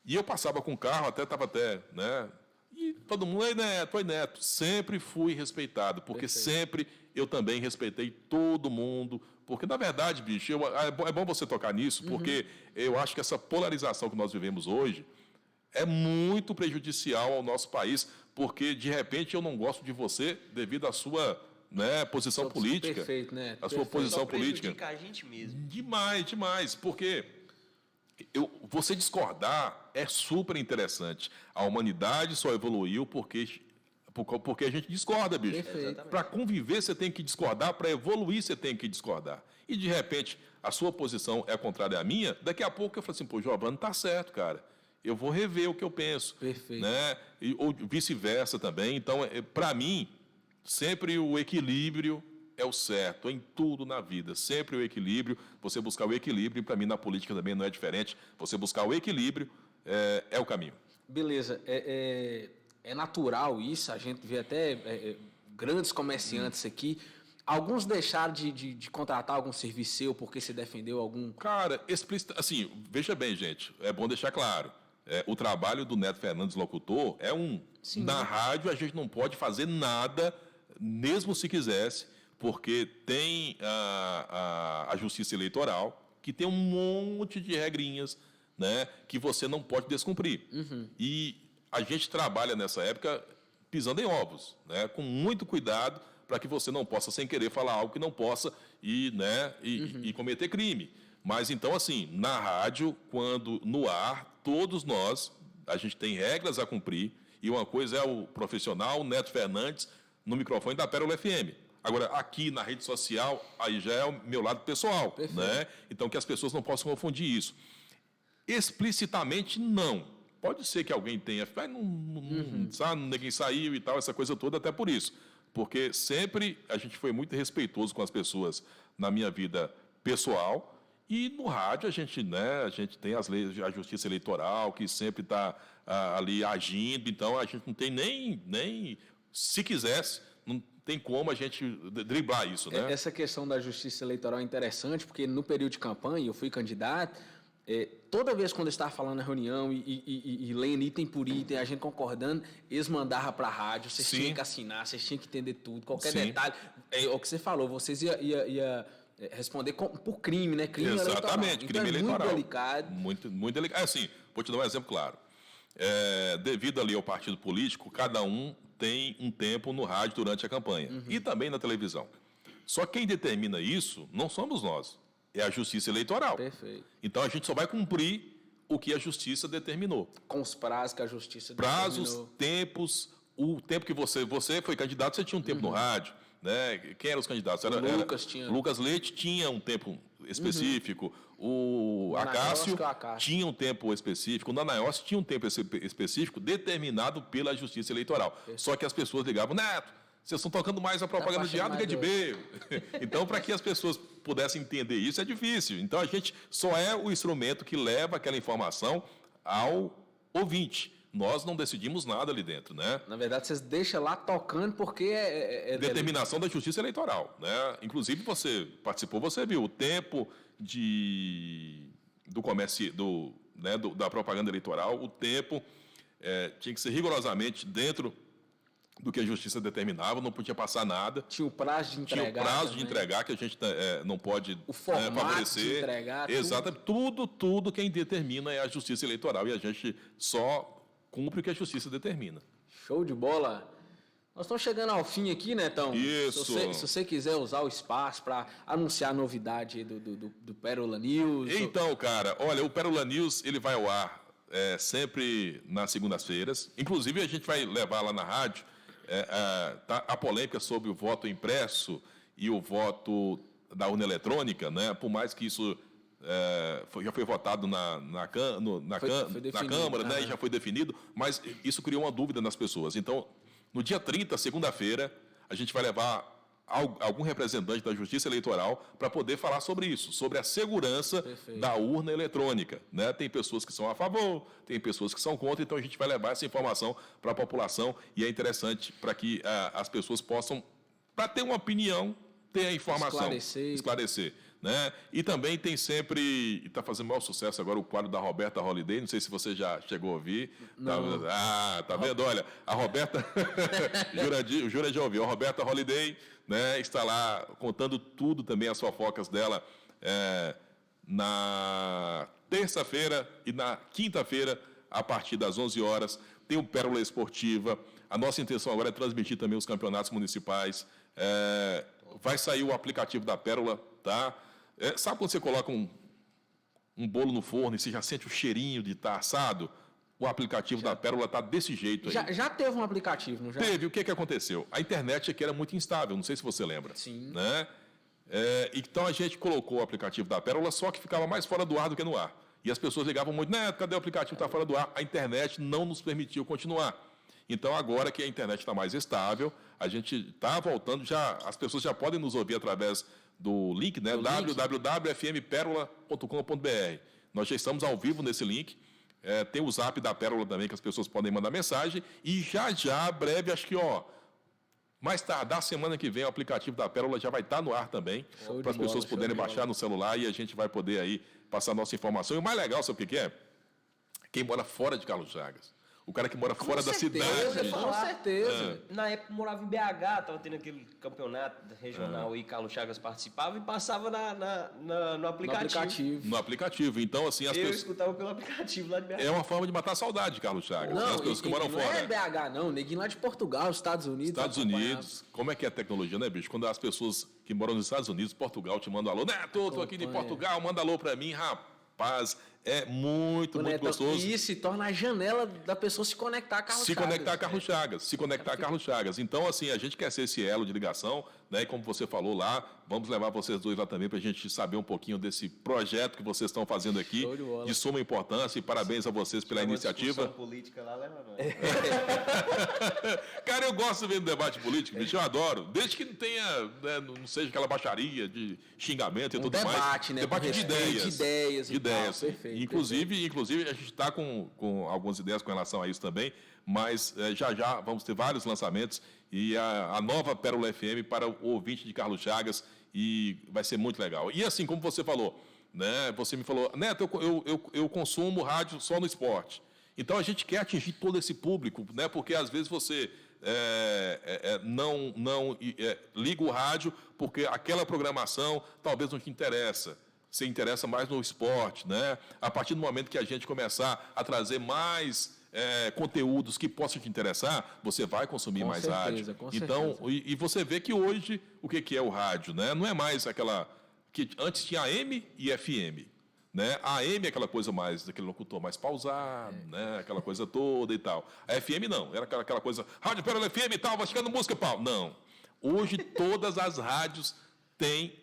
B: e eu passava com o carro, estava até, né, e todo mundo, oi Neto, sempre fui respeitado, porque
A: Perfeito.
B: sempre eu também respeitei todo mundo, porque, na verdade, bicho, é bom você tocar nisso, porque eu acho que essa polarização que nós vivemos hoje é muito prejudicial ao nosso país, porque, de repente, eu não gosto de você devido à sua, né, posição política.
A: Perfeito, né?
B: A sua posição política.
C: Prejudica a gente mesmo.
B: Demais, demais, porque você discordar é super interessante. A humanidade só evoluiu porque a gente discorda, bicho. Para conviver, você tem que discordar, para evoluir, você tem que discordar. E, de repente, a sua posição é contrária à minha, daqui a pouco eu falo assim, pô, Giovano, tá certo, cara. Eu vou rever o que eu penso.
A: Perfeito.
B: Né? Ou vice-versa também. Então, para mim, sempre o equilíbrio é o certo, em tudo na vida. Sempre o equilíbrio, você buscar o equilíbrio, e para mim na política também não é diferente. Você buscar o equilíbrio é o caminho.
A: Beleza. É natural isso, a gente vê até grandes comerciantes aqui. Alguns deixaram de contratar algum serviço seu porque se defendeu algum...
B: Cara, assim, veja bem, gente, é bom deixar claro. O trabalho do Neto Fernandes Locutor é
A: Sim.
B: Na rádio a gente não pode fazer nada, mesmo se quisesse, porque tem a Justiça Eleitoral, que tem um monte de regrinhas, né, que você não pode descumprir. E a gente trabalha nessa época pisando em ovos, né, com muito cuidado para que você não possa, sem querer, falar algo que não possa e cometer crime. Mas, então, assim, na rádio, quando no ar, todos nós, a gente tem regras a cumprir, e uma coisa é o profissional Neto Fernandes no microfone da Pérola FM. Agora, aqui na rede social, aí já é o meu lado pessoal, né? Então, que as pessoas não possam confundir isso. Explicitamente, não. Pode ser que alguém tenha... sabe, ninguém saiu e tal, essa coisa toda, até por isso. Porque sempre a gente foi muito respeitoso com as pessoas na minha vida pessoal, e no rádio a gente tem as leis, a Justiça Eleitoral, que sempre está ali agindo, então a gente não tem nem se quisesse, não tem como a gente driblar isso, né?
A: Essa questão da Justiça Eleitoral é interessante, porque no período de campanha, eu fui candidato, toda vez quando eu estava falando na reunião e lendo item por item, a gente concordando, eles mandavam para a rádio, vocês tinham que assinar, vocês tinham que entender tudo, qualquer detalhe. É o que você falou, vocês ia responder por crime, né? Crime
B: Exatamente,
A: eleitoral.
B: crime eleitoral.
A: Muito delicado.
B: Muito delicado. Assim, vou te dar um exemplo claro. Devido ali ao partido político, cada um tem um tempo no rádio durante a campanha e também na televisão. Só quem determina isso não somos nós, é a Justiça Eleitoral.
A: Perfeito.
B: Então a gente só vai cumprir o que a Justiça determinou.
A: Com os prazos que a Justiça determinou.
B: Prazos, tempos, o tempo que você foi candidato, você tinha um tempo no rádio. Né? Quem eram os candidatos? Lucas Leite tinha um tempo específico, o Acácio tinha um tempo específico, o Nanaiossi tinha um tempo específico determinado pela Justiça Eleitoral. Só que as pessoas ligavam, Neto, vocês estão tocando mais a propaganda de A do que de B. Então, para que as pessoas pudessem entender isso, é difícil. Então, a gente só é o instrumento que leva aquela informação ao ouvinte. Nós não decidimos nada ali dentro, né?
A: Na verdade, vocês deixam lá tocando porque
B: determinação da Justiça Eleitoral, né? Inclusive, você participou, você viu o tempo do comércio, da propaganda eleitoral, o tempo tinha que ser rigorosamente dentro do que a Justiça determinava, não podia passar nada.
A: Tinha o prazo de entregar.
B: Tinha o prazo de entregar, que a gente não pode favorecer.
A: De entregar.
B: Exato. Tudo quem determina é a Justiça Eleitoral, e a gente só cumpre o que a Justiça determina.
A: Show de bola. Nós estamos chegando ao fim aqui, né, então?
B: Isso.
A: Se você quiser usar o espaço para anunciar a novidade aí do Pérola News.
B: Então, cara, olha, o Pérola News ele vai ao ar sempre nas segundas-feiras. Inclusive, a gente vai levar lá na rádio a polêmica sobre o voto impresso e o voto da urna eletrônica, né? Por mais que isso já foi votado na Câmara, né? E já foi definido, mas isso criou uma dúvida nas pessoas. Então, no dia 30, segunda-feira, a gente vai levar algum representante da Justiça Eleitoral para poder falar sobre isso, sobre a segurança da urna eletrônica, né? Tem pessoas que são a favor, tem pessoas que são contra, então a gente vai levar essa informação para a população e é interessante para que as pessoas possam, para ter uma opinião, ter a informação, esclarecer. Né? E também tem sempre, está fazendo maior sucesso agora o quadro da Roberta Holiday, não sei se você já chegou a ouvir.
A: Não.
B: Tá vendo? Olha, a Roberta, o Jura já ouviu, a Roberta Holiday, né, está lá contando tudo também, as fofocas dela, na terça-feira e na quinta-feira, a partir das 11 horas, tem o Pérola Esportiva. A nossa intenção agora é transmitir também os campeonatos municipais. Vai sair o aplicativo da Pérola, tá? Sabe quando você coloca um bolo no forno e você já sente o cheirinho de estar assado? O aplicativo da Pérola está desse jeito aí.
A: Já teve um aplicativo, não já?
B: Teve. O que aconteceu? A internet aqui era muito instável, não sei se você lembra.
A: Sim.
B: Né? Então a gente colocou o aplicativo da Pérola, só que ficava mais fora do ar do que no ar. E as pessoas ligavam muito, né? Cadê o aplicativo? Está fora do ar. A internet não nos permitiu continuar. Então, agora que a internet está mais estável, a gente está voltando, as pessoas já podem nos ouvir através do link, né? www.fmperola.com.br. Nós já estamos ao vivo nesse link. Tem o zap da Pérola também, que as pessoas podem mandar mensagem. E já, breve, acho que, mais tardar, semana que vem, o aplicativo da Pérola já vai estar no ar também, para as pessoas poderem baixar no celular e a gente vai poder aí passar nossa informação. E o mais legal, sabe o que é? Quem mora fora de Carlos Chagas. O cara que mora fora da cidade.
A: Com certeza.
C: Na época eu morava em BH, estava tendo aquele campeonato regional e Carlos Chagas participava e passava no aplicativo.
B: No aplicativo. Então, assim,
C: eu escutava pelo aplicativo lá de BH.
B: É uma forma de matar a saudade de Carlos Chagas.
A: Não,
B: as pessoas que moram fora.
A: Não é BH, não. Neguinho lá de Portugal, Estados Unidos.
B: Estados Unidos. Como é que é a tecnologia, né, bicho? Quando as pessoas que moram nos Estados Unidos, Portugal, te mandam alô. Neto, tô aqui de Portugal, manda alô pra mim, rapaz. É muito gostoso.
A: E isso se torna a janela da pessoa se conectar a Carlos Chagas.
B: Se conectar a Carlos Chagas. Então, assim, a gente quer ser esse elo de ligação, né? E como você falou lá, vamos levar vocês dois lá também para a gente saber um pouquinho desse projeto que vocês estão fazendo aqui, de suma importância, e parabéns a vocês pela iniciativa.
C: Política lá, leva nós.
B: Cara, eu gosto de ver debate político, bicho, eu adoro. Desde que não tenha, né, não seja aquela baixaria de xingamento e tudo mais.
A: Debate, né?
B: Debate de ideias.
A: De ideias. Perfeito.
B: Inclusive, a gente está com algumas ideias com relação a isso também, mas já vamos ter vários lançamentos e a nova Pérola FM para o ouvinte de Carlos Chagas, e vai ser muito legal. E assim, como você falou, né, você me falou, Neto, eu consumo rádio só no esporte. Então, a gente quer atingir todo esse público, né, porque às vezes você não liga o rádio porque aquela programação talvez não te interessa. Você interessa mais no esporte, né? A partir do momento que a gente começar a trazer mais conteúdos que possam te interessar, você vai consumir mais rádio. Então, e você vê que hoje, o que é o rádio, né? Não é mais aquela que antes tinha AM e FM, né? A AM é aquela coisa mais, daquele locutor mais pausado, né? Aquela coisa toda e tal. A FM não, era aquela coisa, Rádio Pérola FM e tal, vai chegando música, pau. Não. Hoje todas as rádios têm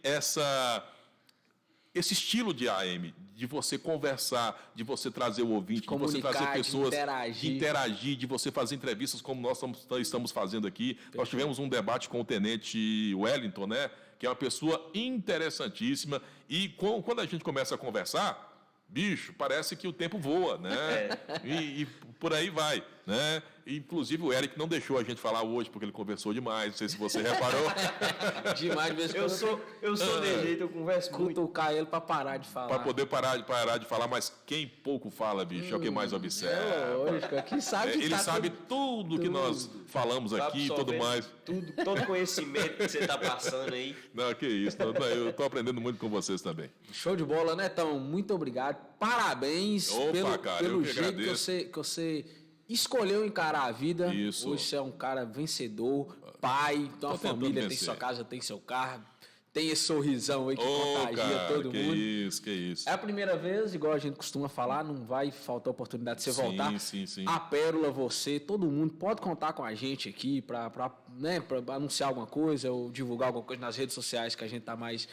B: esse estilo de AM, de você conversar, de você trazer o ouvinte, de você trazer pessoas, de interagir, de você fazer entrevistas como nós estamos fazendo aqui. Perfeito. Nós tivemos um debate com o Tenente Wellington, né, que é uma pessoa interessantíssima, e quando a gente começa a conversar, bicho, parece que o tempo voa, né? E por aí vai, né? Inclusive o Eric não deixou a gente falar hoje porque ele conversou demais, não sei se você reparou.
A: Demais mesmo.
C: Eu sou de jeito, eu converso muito.
A: Cutucar ele para parar de falar.
B: Para poder parar de falar, mas quem pouco fala, bicho, é o que mais observa.
A: Lógico, aqui sabe que
B: ele sabe tudo que nós falamos aqui e tudo mais.
C: Todo conhecimento que você está passando aí.
B: Não, que isso. Eu estou aprendendo muito com vocês também.
A: Show de bola, né, Netão? Muito obrigado. Parabéns pelo
B: eu
A: jeito que você escolheu encarar a vida.
B: Isso.
A: Hoje você é um cara vencedor, pai, tem uma família, tem sua casa, tem seu carro, tem esse sorrisão aí que contagia
B: cara,
A: todo
B: que
A: mundo.
B: Que isso.
A: É a primeira vez, igual a gente costuma falar, não vai faltar oportunidade de você voltar.
B: Sim.
A: A Pérola, você, todo mundo pode contar com a gente aqui para anunciar alguma coisa ou divulgar alguma coisa nas redes sociais que a gente tá mais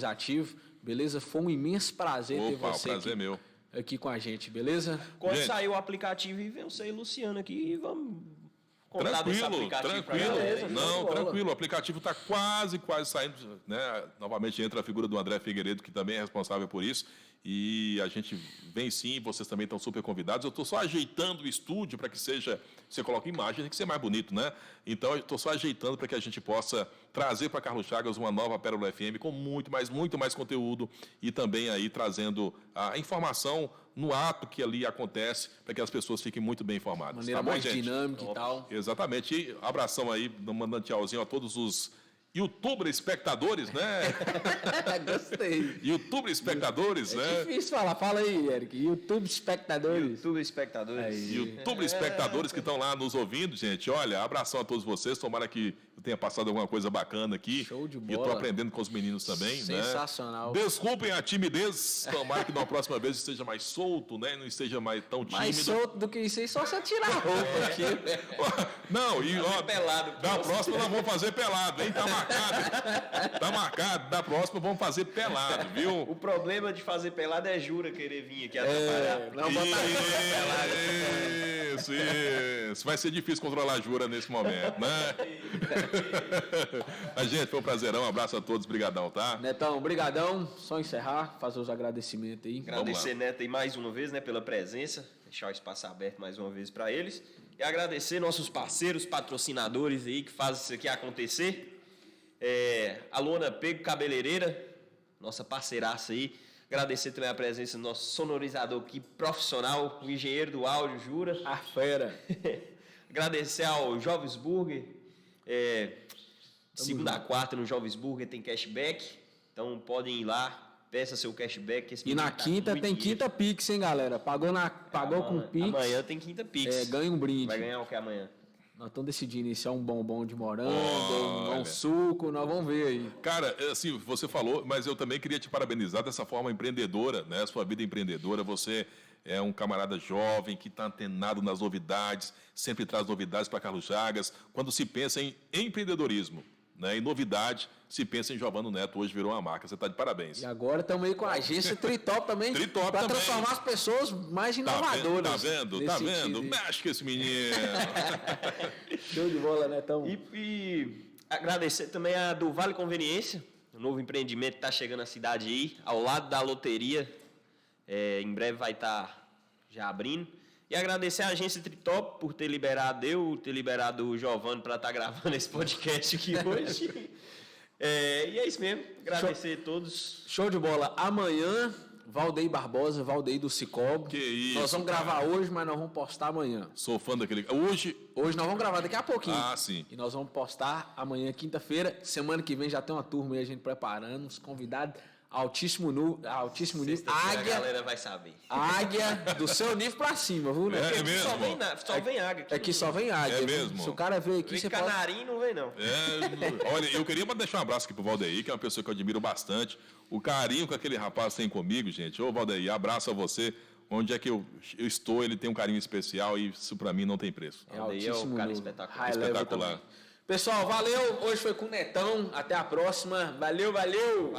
A: ativo, beleza? Foi um imenso prazer ter você
B: prazer
A: aqui,
B: meu.
A: aqui com a gente, beleza?
C: Quando
B: Gente.
C: sair o aplicativo e vem você e Luciano aqui e vamos contar desse
B: Tranquilo,
C: aplicativo pra
B: tranquilo.
C: galera.
A: Beleza,
B: Não,
A: show de bola.
B: tranquilo. O aplicativo está quase saindo, né? Novamente entra a figura do André Figueiredo, que também é responsável por isso. E a gente vem sim, vocês também estão super convidados. Eu estou só ajeitando o estúdio para que seja. Você coloca imagem, tem que ser mais bonito, né? Então eu estou só ajeitando para que a gente possa trazer para Carlos Chagas uma nova Pérola FM com muito mais conteúdo e também aí trazendo a informação no ato que ali acontece para que as pessoas fiquem muito bem informadas.
A: Maneira
B: Tá bom,
A: mais
B: gente?
A: dinâmica e tal.
B: Exatamente. E abração aí, mandando tchauzinho a todos os YouTuber espectadores, né?
A: Gostei.
B: YouTuber espectadores,
A: É
B: né?
A: difícil falar. Fala aí, Eric. YouTube espectadores.
C: YouTube espectadores.
B: YouTube espectadores que estão lá nos ouvindo, gente. Olha, abração a todos vocês. Tomara que eu tenha passado alguma coisa bacana aqui.
A: Show de
B: E eu
A: bola.
B: estou aprendendo com os meninos também,
A: Sensacional.
B: né? Desculpem a timidez. Tomara que na próxima vez esteja mais solto, né? Não esteja mais tão tímido.
A: Mais solto do que isso aí, só você tirar a roupa aqui.
B: Não, e ó,
C: pelado.
B: da próxima nós vamos fazer pelado, hein? Tá marcado. Tá marcado. Da próxima vamos fazer pelado, viu?
C: O problema de fazer pelado é Jura querer vir aqui atrapalhar.
A: Não, botar
B: Isso. Vai ser difícil controlar a Jura nesse momento, né? Mas, gente, foi um prazerão. Um abraço a todos. Brigadão, tá?
A: Netão, brigadão. Só encerrar, fazer os agradecimentos aí.
C: Agradecer, Neto, aí mais uma vez, né, pela presença. Deixar o espaço aberto mais uma vez para eles. E agradecer nossos parceiros, patrocinadores aí que fazem isso aqui acontecer. A Luana Pego Cabeleireira, nossa parceiraça aí. Agradecer também a presença do nosso sonorizador aqui profissional, o engenheiro do áudio, Jura.
A: A fera.
C: Agradecer ao Jovens Burger. Segunda a quarta no Jovens Burger tem cashback. Então podem ir lá, peça seu cashback. Que esse
A: E na
C: menino tá
A: quinta
C: muito
A: tem
C: dinheiro.
A: quinta Pix, hein, galera? Pagou com Pix.
C: Amanhã tem quinta Pix.
A: Ganha um brinde.
C: Vai ganhar o que amanhã?
A: Nós estamos decidindo se é um bombom de morango,
B: Olha.
A: um suco, nós vamos ver aí.
B: Cara, assim, você falou, mas eu também queria te parabenizar dessa forma empreendedora, né? Sua vida empreendedora, você é um camarada jovem que está antenado nas novidades, sempre traz novidades para Carlos Chagas. Quando se pensa em empreendedorismo, né, em novidade, se pensa em Giovano Neto, hoje virou uma marca. Você está de parabéns.
A: E agora estamos aí com a agência Tritop também,
B: Tritop
A: para
B: também.
A: transformar as pessoas mais
B: Tá
A: inovadoras.
B: vendo?
A: nesse
B: Tá vendo?
A: sentido aí.
B: Mexe com esse menino.
A: Show de bola, Netão.
C: E agradecer também a do Vale Conveniência, um novo empreendimento que está chegando na cidade aí, ao lado da loteria. Em breve vai estar já abrindo. E agradecer a agência Tritop por ter liberado o Giovano para estar gravando esse podcast aqui hoje. E é isso mesmo. Agradecer a todos.
A: Show de bola. Amanhã, Valdeir Barbosa, Valdeir do Cicobi.
B: Que isso,
A: nós vamos
B: cara.
A: gravar hoje, mas nós vamos postar amanhã.
B: Sou fã daquele. Hoje.
A: Hoje nós vamos gravar daqui a pouquinho.
B: Ah, sim.
A: E nós vamos postar amanhã, quinta-feira. Semana que vem já tem uma turma aí, a gente preparando, uns convidados altíssimo nível.
C: A galera vai saber.
A: Águia do seu nível pra cima, viu? Né?
B: É mesmo?
C: Só vem águia.
A: Aqui só vem águia.
B: É
A: viu?
B: mesmo?
A: Se o cara veio aqui,
C: Vem
A: você pode...
C: canarinho não vem, não.
B: Olha, eu queria deixar um abraço aqui pro Valdeir, que é uma pessoa que eu admiro bastante. O carinho que aquele rapaz tem comigo, gente. Ô, Valdeir, abraço a você. Onde é que eu estou, ele tem um carinho especial e isso pra mim não tem preço.
A: É
C: Valdeir é um
A: altíssimo
C: cara
A: nível.
C: espetacular.
A: High level
B: Espetacular.
A: também. Pessoal, valeu. Hoje foi com o Netão. Até a próxima. Valeu.
C: Valeu!